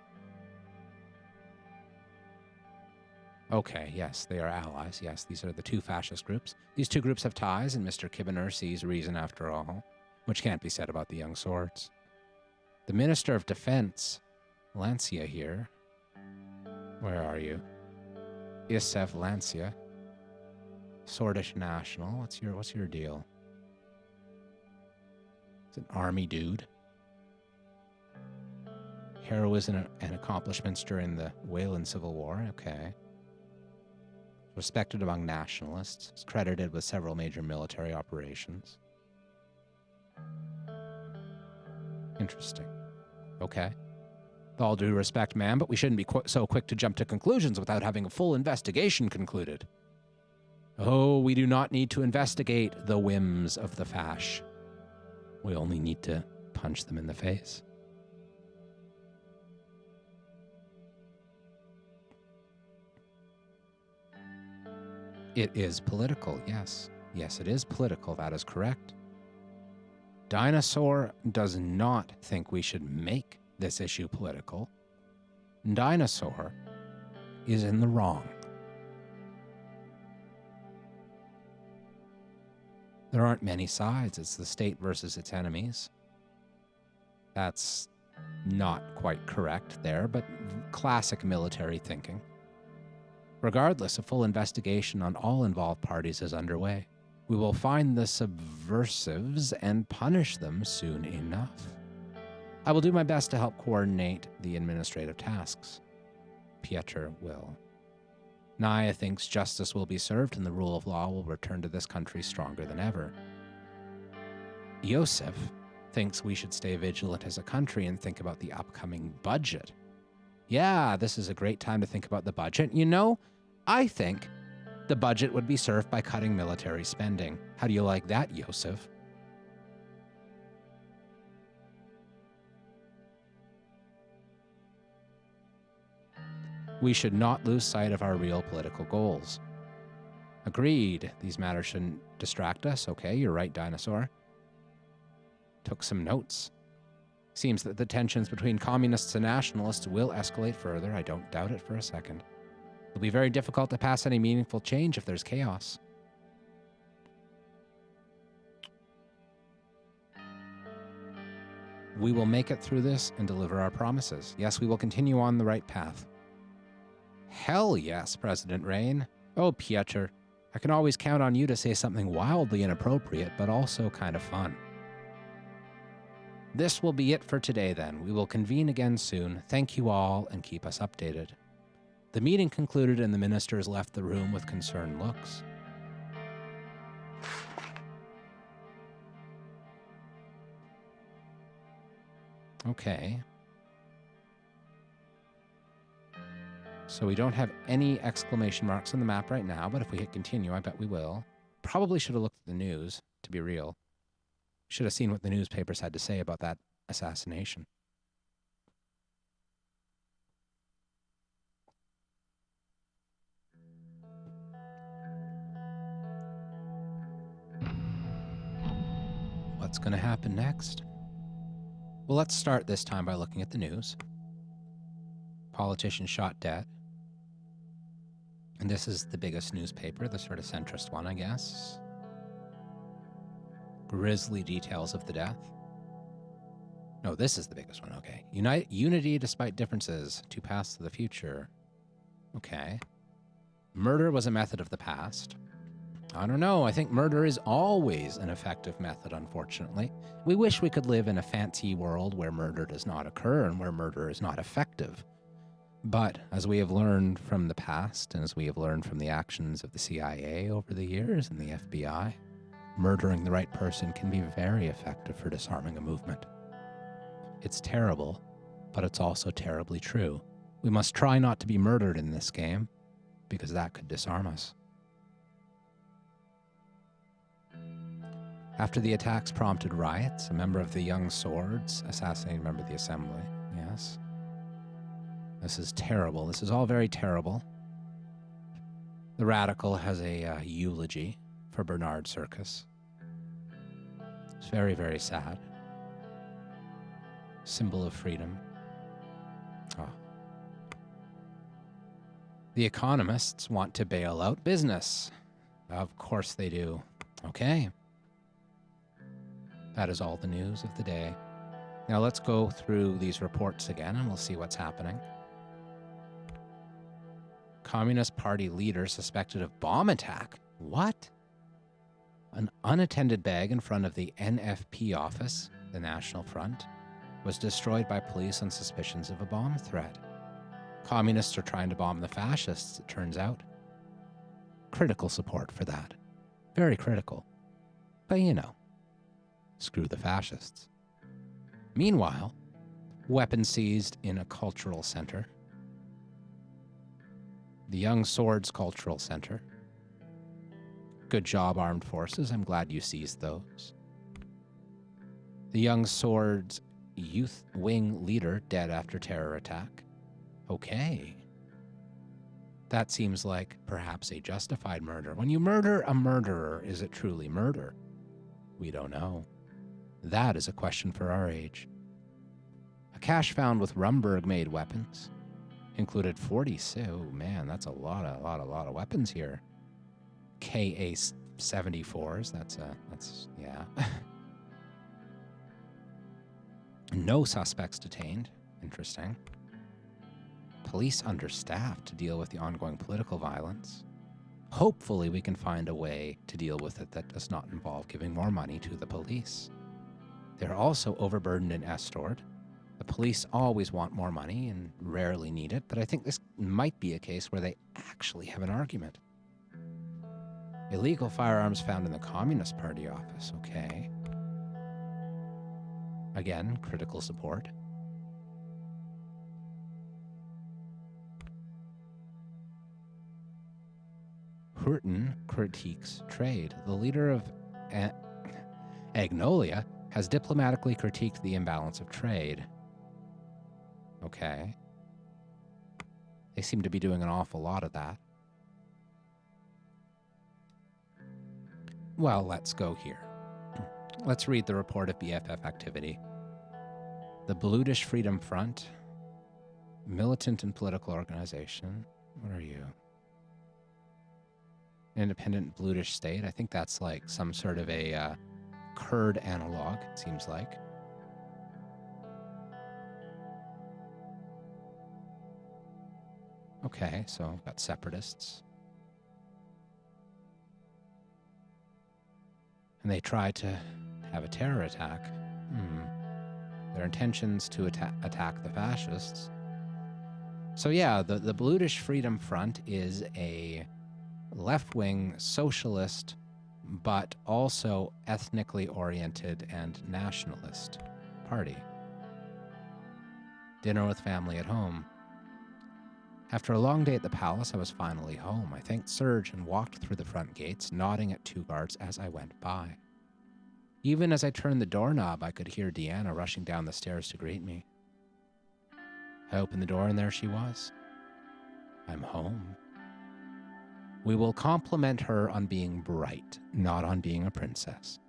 Okay, yes, they are allies. Yes, these are the two fascist groups. These two groups have ties, and Mr. Kibbener sees reason after all, which can't be said about the young swords. The Minister of Defense, Lancia here. Where are you? Isef Lancia. Swordish National. What's your deal? It's an army dude. Heroism and accomplishments during the Wayland Civil War. Okay. Respected among nationalists. Is credited with several major military operations. Interesting. Okay. With all due respect, ma'am, but we shouldn't be so quick to jump to conclusions without having a full investigation concluded. Oh, we do not need to investigate the whims of the fash. We only need to punch them in the face. It is political, yes. Yes, it is political, that is correct. Dinosaur does not think we should make this issue political. Dinosaur is in the wrong. There aren't many sides. It's the state versus its enemies. That's not quite correct there, but classic military thinking. Regardless, a full investigation on all involved parties is underway. We will find the subversives and punish them soon enough. I will do my best to help coordinate the administrative tasks. Pieter will. Naya thinks justice will be served and the rule of law will return to this country stronger than ever. Yosef thinks we should stay vigilant as a country and think about the upcoming budget. Yeah, this is a great time to think about the budget. You know, I think the budget would be served by cutting military spending. How do you like that, Yosef? We should not lose sight of our real political goals. Agreed. These matters shouldn't distract us. Okay, you're right, Dinosaur. Took some notes. Seems that the tensions between communists and nationalists will escalate further. I don't doubt it for a second. It'll be very difficult to pass any meaningful change if there's chaos. We will make it through this and deliver our promises. Yes, we will continue on the right path. Hell yes, President Rain. Oh, Pieter, I can always count on you to say something wildly inappropriate, but also kind of fun. This will be it for today then. We will convene again soon. Thank you all and keep us updated. The meeting concluded and the ministers left the room with concerned looks. Okay. So we don't have any exclamation marks on the map right now, but if we hit continue, I bet we will. Probably should have looked at the news, to be real. Should have seen what the newspapers had to say about that assassination. What's going to happen next? Well, let's start this time by looking at the news. Politician shot dead. And this is the biggest newspaper, the sort of centrist one, I guess. Grisly details of the death. No, this is the biggest one, okay. Unity despite differences, to pass to the future. Okay. Murder was a method of the past. I don't know, I think murder is always an effective method, unfortunately. We wish we could live in a fancy world where murder does not occur and where murder is not effective. But as we have learned from the past, and as we have learned from the actions of the CIA over the years and the FBI, murdering the right person can be very effective for disarming a movement. It's terrible, but it's also terribly true. We must try not to be murdered in this game, because that could disarm us. After the attacks prompted riots, a member of the Young Swords assassinated a member of the Assembly. Yes. This is terrible. This is all very terrible. The Radical has a eulogy for Bernard Circus. It's very, very sad. Symbol of freedom. Oh. The economists want to bail out business. Of course they do. Okay. That is all the news of the day. Now let's go through these reports again and we'll see what's happening. Communist Party leader suspected of bomb attack. What? An unattended bag in front of the NFP office, the National Front, was destroyed by police on suspicions of a bomb threat. Communists are trying to bomb the fascists, it turns out. Critical support for that. Very critical. But you know, screw the fascists. Meanwhile, weapons seized in a cultural center. The Young Swords Cultural Center. Good job, Armed Forces. I'm glad you seized those. The Young Swords Youth Wing leader dead after terror attack. Okay. That seems like perhaps a justified murder. When you murder a murderer, is it truly murder? We don't know. That is a question for our age. A cache found with Rumberg-made weapons included 40. Oh man, that's a lot of weapons here. KA-74s. That's yeah. No suspects detained. Interesting. Police understaffed to deal with the ongoing political violence. Hopefully we can find a way to deal with it that does not involve giving more money to the police. They're also overburdened and escorted. The police always want more money and rarely need it, but I think this might be a case where they actually have an argument. Illegal firearms found in the Communist Party office. Okay. Again, critical support. Houghton critiques trade. The leader of Agnolia has diplomatically critiqued the imbalance of trade. Okay. They seem to be doing an awful lot of that. Well, let's go here. Let's read the report of BFF activity. The Bludish Freedom Front, militant and political organization. What are you? Independent Bludish state. I think that's like some sort of a Kurd analog, it seems like. Okay, so got separatists. And they try to have a terror attack. Their intentions to attack the fascists. So yeah, the Bludish Freedom Front is a left-wing socialist, but also ethnically oriented and nationalist party. Dinner with family at home. After a long day at the palace, I was finally home. I thanked Serge and walked through the front gates, nodding at two guards as I went by. Even as I turned the doorknob, I could hear Deanna rushing down the stairs to greet me. I opened the door and there she was. I'm home. We will compliment her on being bright, not on being a princess.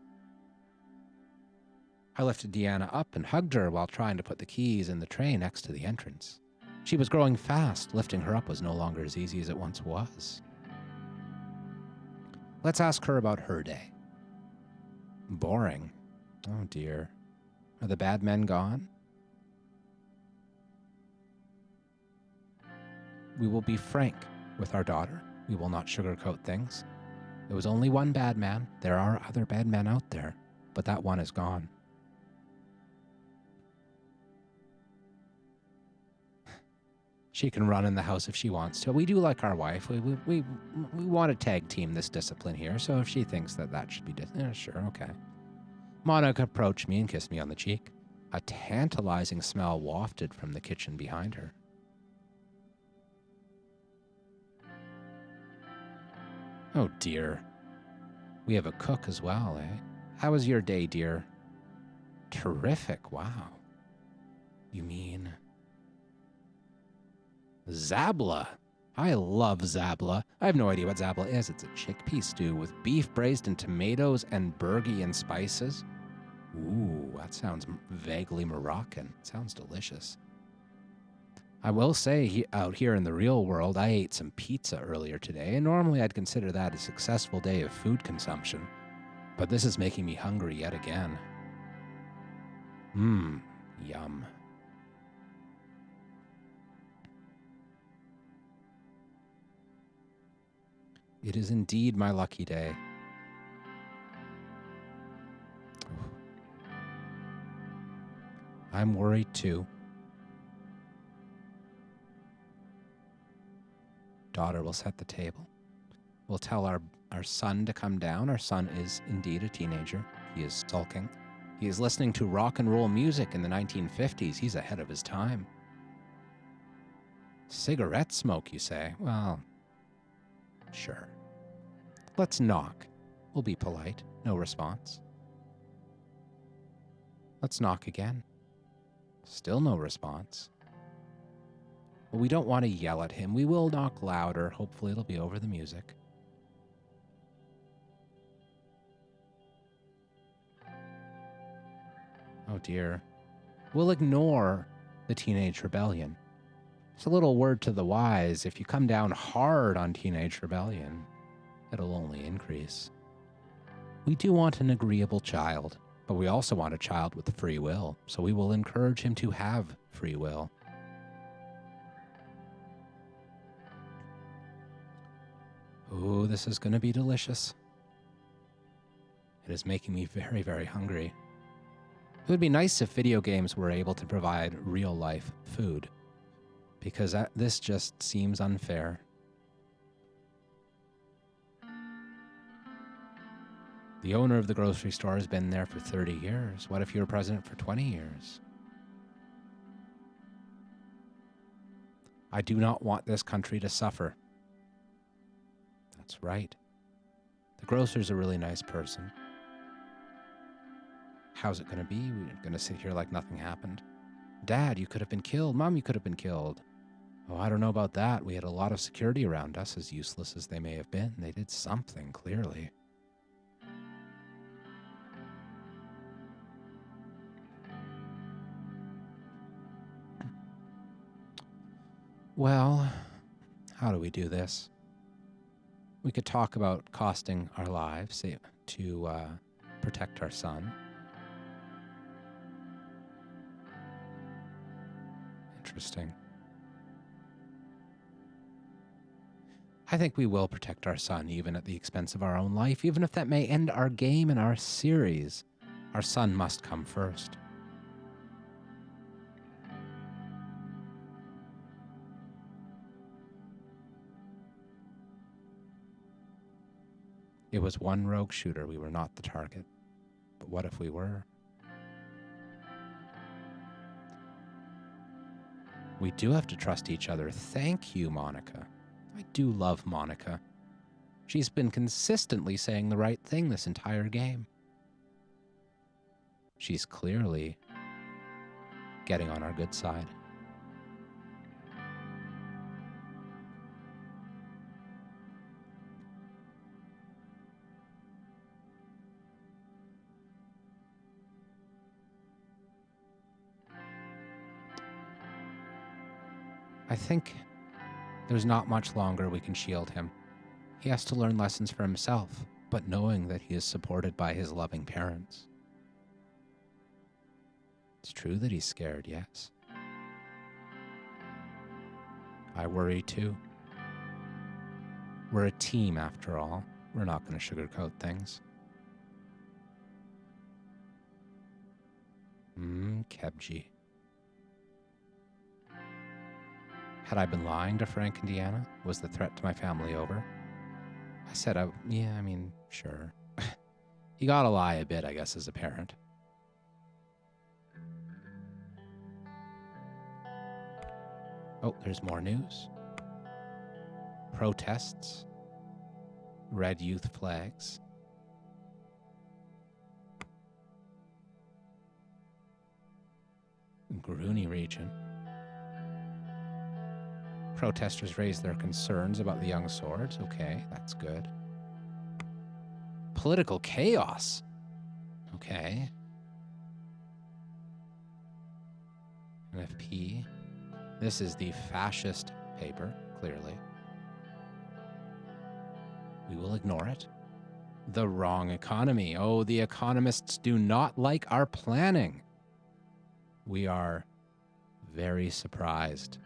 I lifted Deanna up and hugged her while trying to put the keys in the tray next to the entrance. She was growing fast. Lifting her up was no longer as easy as it once was. Let's ask her about her day. Boring. Oh dear. Are the bad men gone? We will be frank with our daughter. We will not sugarcoat things. There was only one bad man. There are other bad men out there, but that one is gone. She can run in the house if she wants to. We do like our wife. We want to tag team this discipline here, so if she thinks that should be sure, okay. Monica approached me and kissed me on the cheek. A tantalizing smell wafted from the kitchen behind her. Oh dear. We have a cook as well, eh? How was your day, dear? Terrific, wow. You mean... Zabla. I love Zabla. I have no idea what Zabla is. It's a chickpea stew with beef braised in tomatoes and Bergian spices. Ooh, that sounds vaguely Moroccan. Sounds delicious. I will say, out here in the real world, I ate some pizza earlier today, and normally I'd consider that a successful day of food consumption. But this is making me hungry yet again. Yum. It is indeed my lucky day. I'm worried too. Daughter will set the table. We'll tell our son to come down. Our son is indeed a teenager. He is sulking. He is listening to rock and roll music in the 1950s. He's ahead of his time. Cigarette smoke, you say? Well, sure. Let's knock. We'll be polite. No response. Let's knock again. Still no response. But we don't want to yell at him. We will knock louder. Hopefully it'll be over the music. Oh dear. We'll ignore the teenage rebellion. It's a little word to the wise. If you come down hard on teenage rebellion, it'll only increase. We do want an agreeable child, but we also want a child with free will, so we will encourage him to have free will. Ooh, this is going to be delicious. It is making me very, very hungry. It would be nice if video games were able to provide real-life food, because this just seems unfair. The owner of the grocery store has been there for 30 years. What if you were president for 20 years? I do not want this country to suffer. That's right. The grocer's a really nice person. How's it going to be? We're going to sit here like nothing happened. Dad, you could have been killed. Mom, you could have been killed. Oh, I don't know about that. We had a lot of security around us, as useless as they may have been. They did something, clearly. Well, how do we do this? We could talk about costing our lives to protect our son. Interesting. I think we will protect our son, even at the expense of our own life, even if that may end our game and our series. Our son must come first. It was one rogue shooter. We were not the target. But what if we were? We do have to trust each other. Thank you, Monica. I do love Monica. She's been consistently saying the right thing this entire game. She's clearly getting on our good side. I think there's not much longer we can shield him. He has to learn lessons for himself, but knowing that he is supported by his loving parents. It's true that he's scared, yes. I worry too. We're a team after all. We're not going to sugarcoat things. Kebji. Had I been lying to Frank and Deanna? Was the threat to my family over? I said, sure. You gotta lie a bit, I guess, as a parent. Oh, there's more news. Protests. Red youth flags. Groony region. Protesters raised their concerns about the young swords. Okay, that's good. Political chaos. Okay. NFP. This is the fascist paper, clearly. We will ignore it. The wrong economy. Oh, the economists do not like our planning. We are very surprised.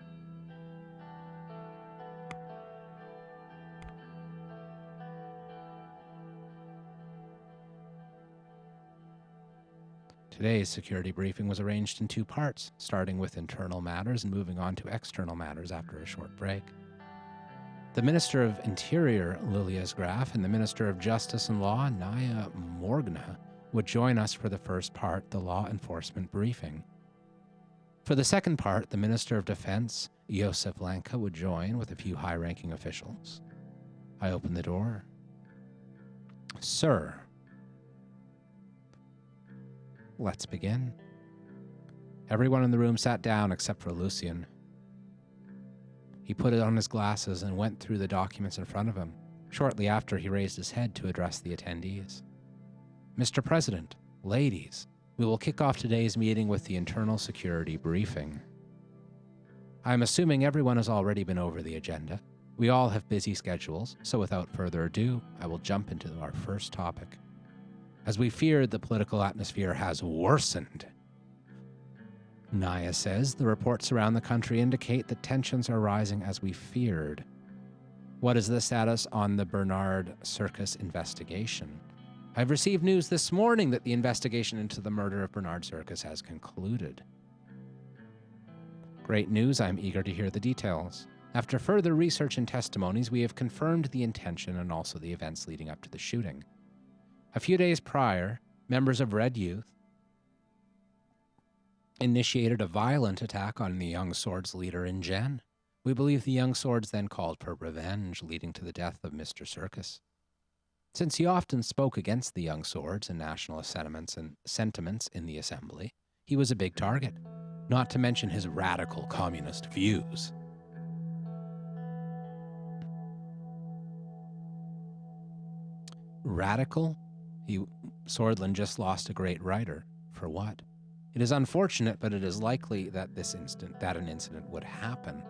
Today's security briefing was arranged in two parts, starting with internal matters and moving on to external matters after a short break. The Minister of Interior, Lilias Graf, and the Minister of Justice and Law, Naya Morgna, would join us for the first part, the law enforcement briefing. For the second part, the Minister of Defense, Josef Lanka, would join with a few high-ranking officials. I opened the door. Sir, let's begin. Everyone in the room sat down except for Lucian. He put on his glasses and went through the documents in front of him. Shortly after, he raised his head to address the attendees. Mr. President, ladies, we will kick off today's meeting with the internal security briefing. I'm assuming everyone has already been over the agenda. We all have busy schedules, so without further ado, I will jump into our first topic. As we feared, the political atmosphere has worsened. Naya says the reports around the country indicate that tensions are rising as we feared. What is the status on the Bernard Circus investigation? I've received news this morning that the investigation into the murder of Bernard Circus has concluded. Great news, I'm eager to hear the details. After further research and testimonies, we have confirmed the intention and also the events leading up to the shooting. A few days prior, members of Red Youth initiated a violent attack on the Young Swords leader in Jen. We believe the Young Swords then called for revenge, leading to the death of Mr. Circus. Since he often spoke against the Young Swords and nationalist sentiments in the assembly, he was a big target, not to mention his radical communist views. Radical? Swordland just lost a great writer. For what? It is unfortunate, but it is likely that an incident would happen.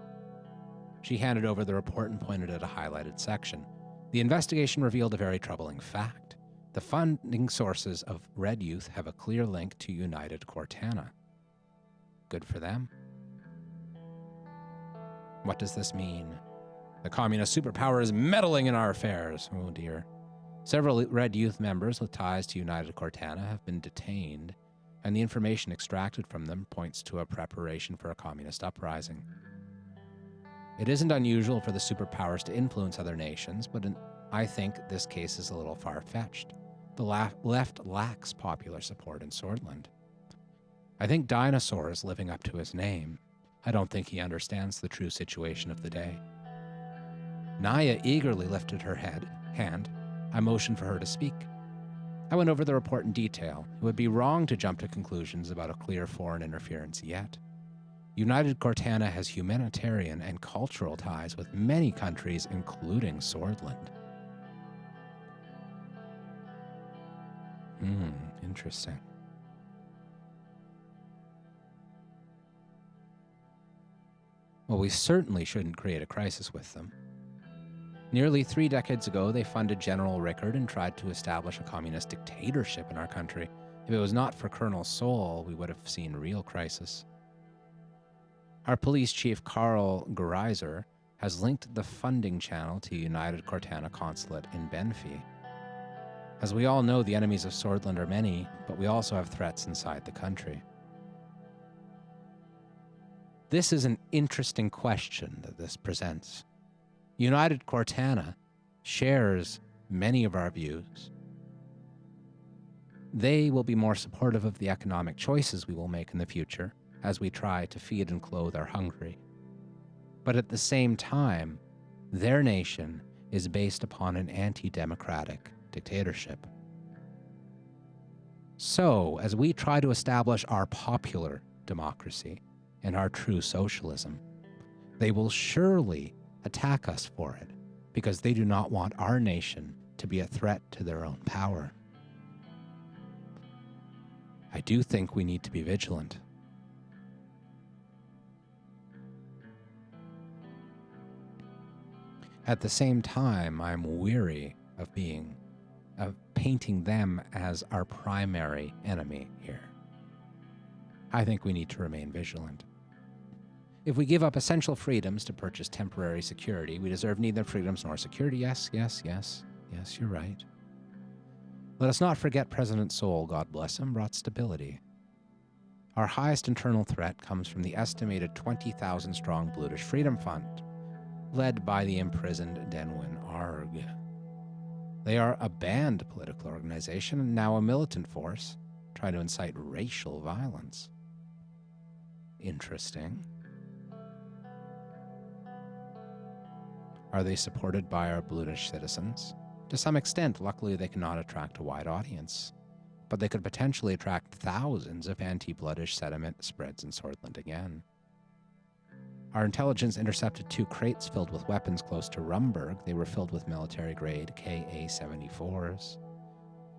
She handed over the report and pointed at a highlighted section. The investigation revealed a very troubling fact. The funding sources of Red Youth have a clear link to United Cortana. Good for them. What does this mean? The communist superpower is meddling in our affairs. Oh dear. Several Red Youth members with ties to United Cortana have been detained, and the information extracted from them points to a preparation for a communist uprising. It isn't unusual for the superpowers to influence other nations, but I think this case is a little far-fetched. The left lacks popular support in Swordland. I think Dinosaur is living up to his name. I don't think he understands the true situation of the day. Naya eagerly lifted her hand. I motioned for her to speak. I went over the report in detail. It would be wrong to jump to conclusions about a clear foreign interference yet. United Cortana has humanitarian and cultural ties with many countries, including Swordland. Interesting. Well, we certainly shouldn't create a crisis with them. Nearly 3 decades ago, they funded General Rickard and tried to establish a communist dictatorship in our country. If it was not for Colonel Sol, we would have seen real crisis. Our police chief, Carl Greiser, has linked the funding channel to United Cortana Consulate in Benfey. As we all know, the enemies of Swordland are many, but we also have threats inside the country. This is an interesting question that this presents. United Cortana shares many of our views. They will be more supportive of the economic choices we will make in the future as we try to feed and clothe our hungry. But at the same time, their nation is based upon an anti-democratic dictatorship. So, as we try to establish our popular democracy and our true socialism, they will surely attack us for it because they do not want our nation to be a threat to their own power. I do think we need to be vigilant. At the same time, I'm weary of painting them as our primary enemy here. I think we need to remain vigilant. If we give up essential freedoms to purchase temporary security, we deserve neither freedoms nor security. Yes, you're right. Let us not forget President Sol, God bless him, brought stability. Our highest internal threat comes from the estimated 20,000 strong British Freedom Fund, led by the imprisoned Denwin Arg. They are a banned political organization and now a militant force, trying to incite racial violence. Interesting. Are they supported by our British citizens? To some extent. Luckily, they cannot attract a wide audience, but they could potentially attract thousands if anti-Bloodish sentiment spreads in Swordland again. Our intelligence intercepted 2 crates filled with weapons close to Rumburg. They were filled with military-grade Ka-74s.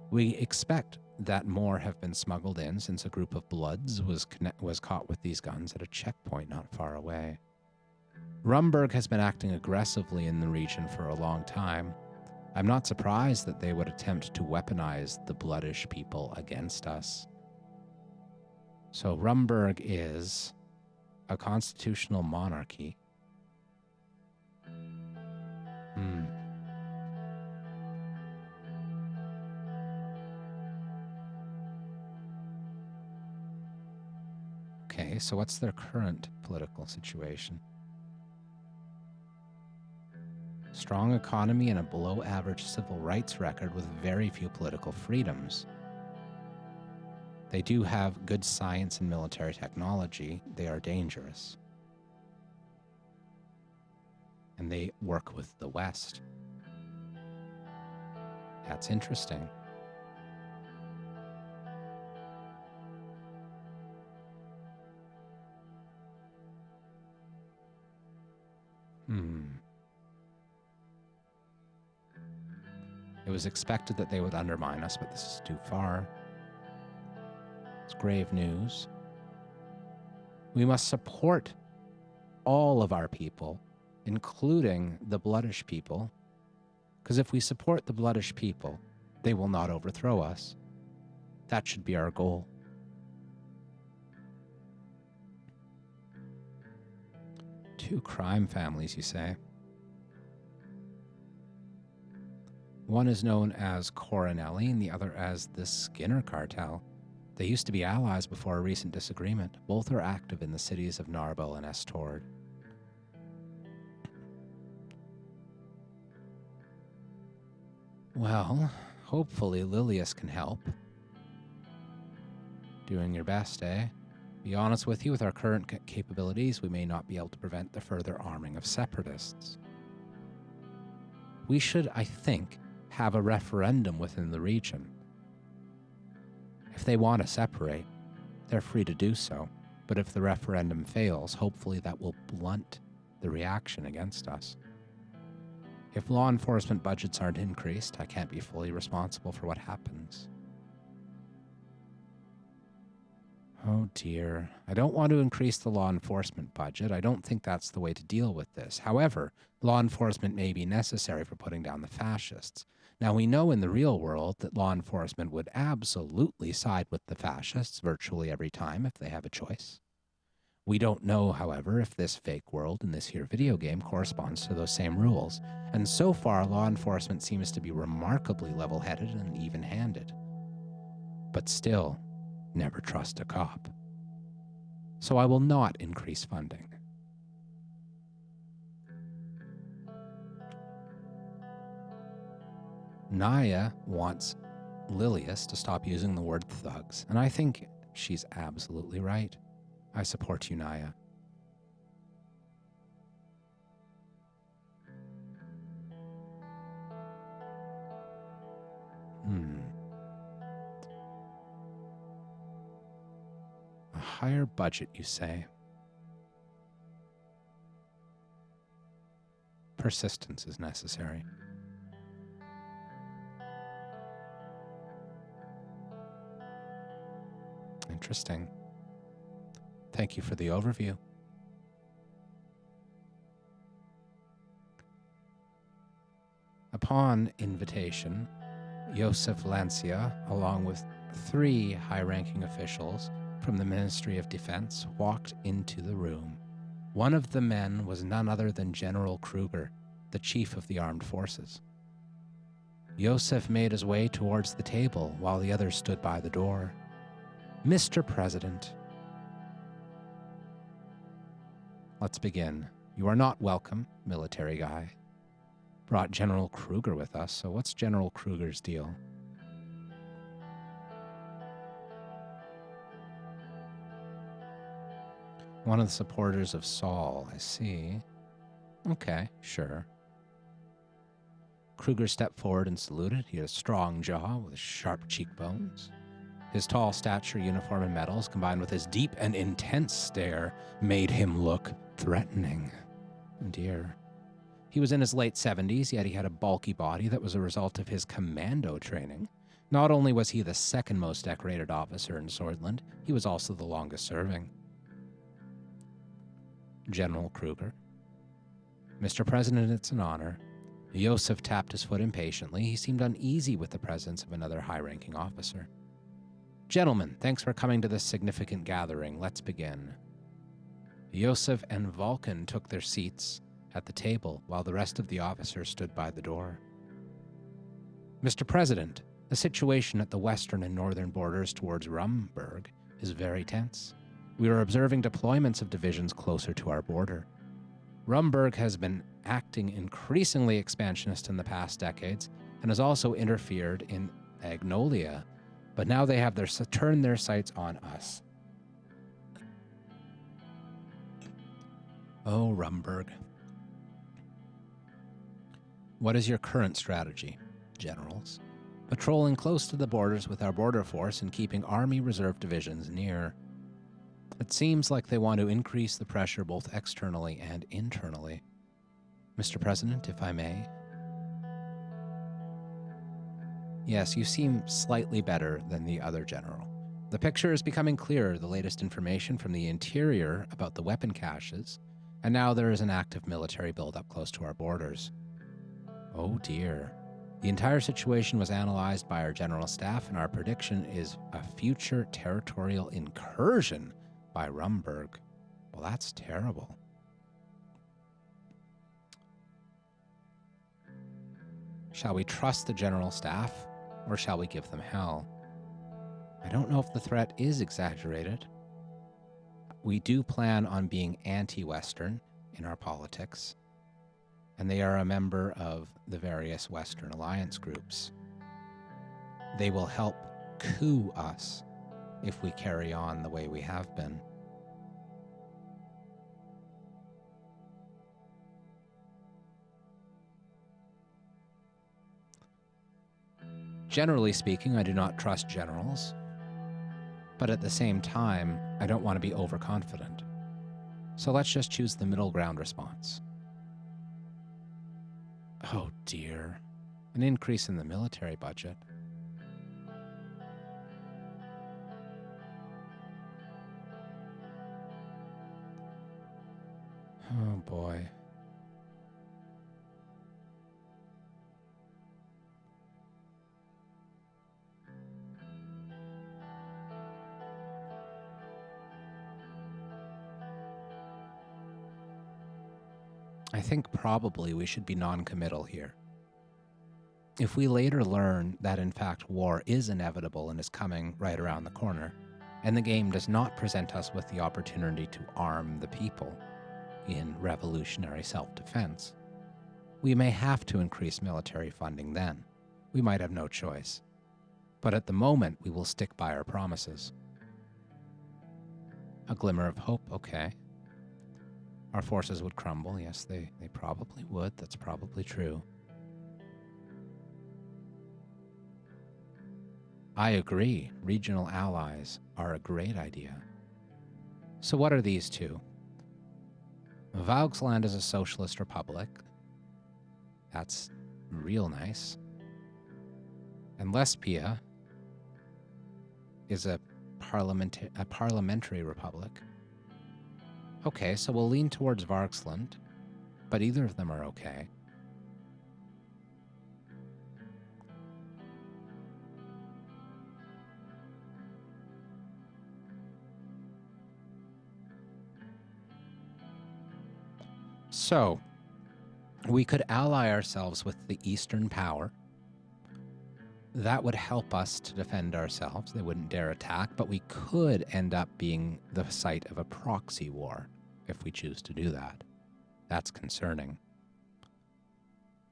We expect that more have been smuggled in since a group of Bloods was caught with these guns at a checkpoint not far away. Rumburg has been acting aggressively in the region for a long time. I'm not surprised that they would attempt to weaponize the Bloodish people against us. So Rumburg is a constitutional monarchy. Okay, so what's their current political situation? Strong economy and a below-average civil rights record with very few political freedoms. They do have good science and military technology. They are dangerous. And they work with the West. That's interesting. It was expected that they would undermine us, but this is too far. It's grave news. We must support all of our people, including the Bloodish people, because if we support the Bloodish people, they will not overthrow us. That should be our goal. Two crime families, you say? One is known as Coronelli and the other as the Skinner Cartel. They used to be allies before a recent disagreement. Both are active in the cities of Narbo and Estord. Well, hopefully Lilius can help. Doing your best, eh? Be honest with you, with our current capabilities, we may not be able to prevent the further arming of separatists. We should, I think, have a referendum within the region. If they want to separate, they're free to do so. But if the referendum fails, hopefully that will blunt the reaction against us. If law enforcement budgets aren't increased, I can't be fully responsible for what happens. Oh dear. I don't want to increase the law enforcement budget. I don't think that's the way to deal with this. However, law enforcement may be necessary for putting down the fascists. Now, we know in the real world that law enforcement would absolutely side with the fascists virtually every time if they have a choice. We don't know, however, if this fake world in this here video game corresponds to those same rules. And so far, law enforcement seems to be remarkably level-headed and even-handed. But still, never trust a cop. So I will not increase funding. Naya wants Lilius to stop using the word thugs, and I think she's absolutely right. I support you, Naya. A higher budget, you say? Persistence is necessary. Interesting. Thank you for the overview. Upon invitation, Joseph Lancia, along with 3 high-ranking officials from the Ministry of Defense, walked into the room. One of the men was none other than General Kruger, the chief of the armed forces. Joseph made his way towards the table while the others stood by the door. Mr. President. Let's begin. You are not welcome, military guy. Brought General Kruger with us, so what's General Kruger's deal? One of the supporters of Saul, I see. Okay, sure. Kruger stepped forward and saluted. He had a strong jaw with sharp cheekbones. His tall stature, uniform, and medals, combined with his deep and intense stare, made him look threatening. Dear. He was in his late 70s, yet he had a bulky body that was a result of his commando training. Not only was he the second most decorated officer in Swordland, he was also the longest serving. General Kruger. Mr. President, it's an honor. Joseph tapped his foot impatiently. He seemed uneasy with the presence of another high-ranking officer. Gentlemen, thanks for coming to this significant gathering. Let's begin. Joseph and Vulcan took their seats at the table while the rest of the officers stood by the door. Mr. President, the situation at the western and northern borders towards Rumburg is very tense. We are observing deployments of divisions closer to our border. Rumburg has been acting increasingly expansionist in the past decades and has also interfered in Agnolia, but now they have turned their sights on us. Oh, Rumburg. What is your current strategy, generals? Patrolling close to the borders with our border force and keeping Army Reserve divisions near. It seems like they want to increase the pressure both externally and internally. Mr. President, if I may. Yes, you seem slightly better than the other general. The picture is becoming clearer, the latest information from the interior about the weapon caches, and now there is an active military buildup close to our borders. Oh dear. The entire situation was analyzed by our general staff, and our prediction is a future territorial incursion by Rumburg. Well, that's terrible. Shall we trust the general staff, or shall we give them hell? I don't know if the threat is exaggerated. We do plan on being anti-Western in our politics, and they are a member of the various Western alliance groups. They will help coup us if we carry on the way we have been. Generally speaking, I do not trust generals, but at the same time, I don't want to be overconfident. So let's just choose the middle ground response. Oh dear, an increase in the military budget. Oh boy. I think probably we should be non-committal here. If we later learn that in fact war is inevitable and is coming right around the corner, and the game does not present us with the opportunity to arm the people in revolutionary self-defense, we may have to increase military funding then. We might have no choice. But at the moment, we will stick by our promises. A glimmer of hope, okay. Our forces would crumble, yes, they probably would, that's probably true. I agree, regional allies are a great idea. So what are these two? Vauxland is a socialist republic. That's real nice. And Lesbia is a parliamentary republic. Okay, so we'll lean towards Vauxland, but either of them are okay. So, we could ally ourselves with the Eastern power. That would help us to defend ourselves. They wouldn't dare attack, but we could end up being the site of a proxy war if we choose to do that. That's concerning.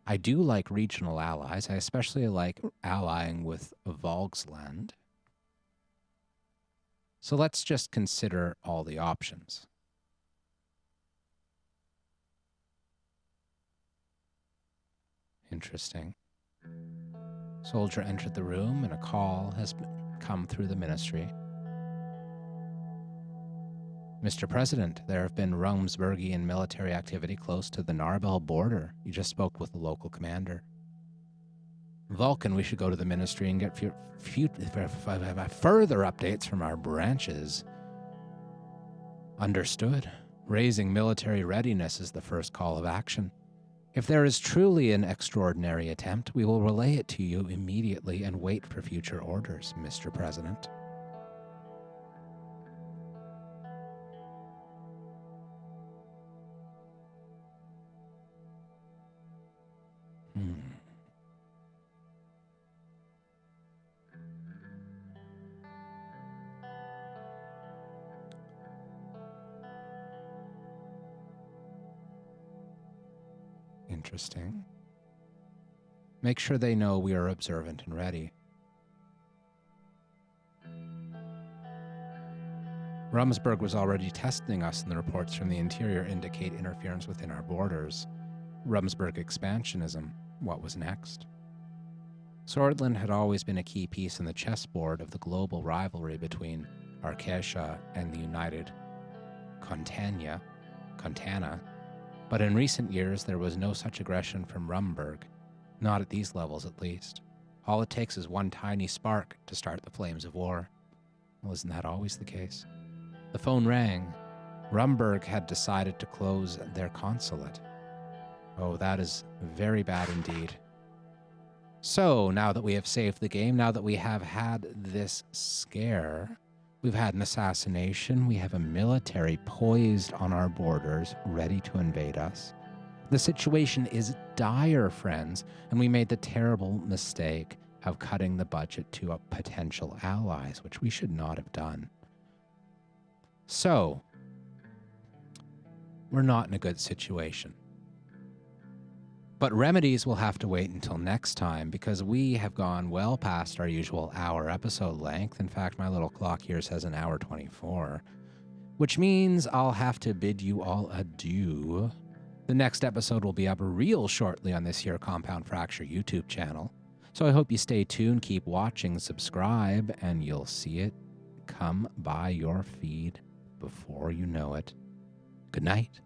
I do like regional allies. I especially like allying with Vauxland. So let's just consider all the options. Interesting. Soldier entered the room and a call has come through the ministry. Mr. President, there have been Romsburgian military activity close to the Narbel border. You just spoke with the local commander. Vulcan, we should go to the ministry and get further updates from our branches. Understood. Raising military readiness is the first call of action. If there is truly an extraordinary attempt, we will relay it to you immediately and wait for future orders, Mr. President. Interesting. Make sure they know we are observant and ready. Rumsburg was already testing us, and the reports from the interior indicate interference within our borders. Rumsburg expansionism. What was next? Swordland had always been a key piece in the chessboard of the global rivalry between Arcasia and the United Contana, but in recent years there was no such aggression from Rumburg, not at these levels at least. All it takes is one tiny spark to start the flames of war. Well, isn't that always the case? The phone rang. Rumburg had decided to close their consulate. Oh, that is very bad indeed. So, now that we have saved the game, now that we have had this scare, we've had an assassination, we have a military poised on our borders, ready to invade us. The situation is dire, friends, and we made the terrible mistake of cutting the budget to potential allies, which we should not have done. So, we're not in a good situation. But remedies will have to wait until next time because we have gone well past our usual hour episode length. In fact, my little clock here says an hour 24, which means I'll have to bid you all adieu. The next episode will be up real shortly on this here Compound Fracture YouTube channel. So I hope you stay tuned, keep watching, subscribe, and you'll see it come by your feed before you know it. Good night.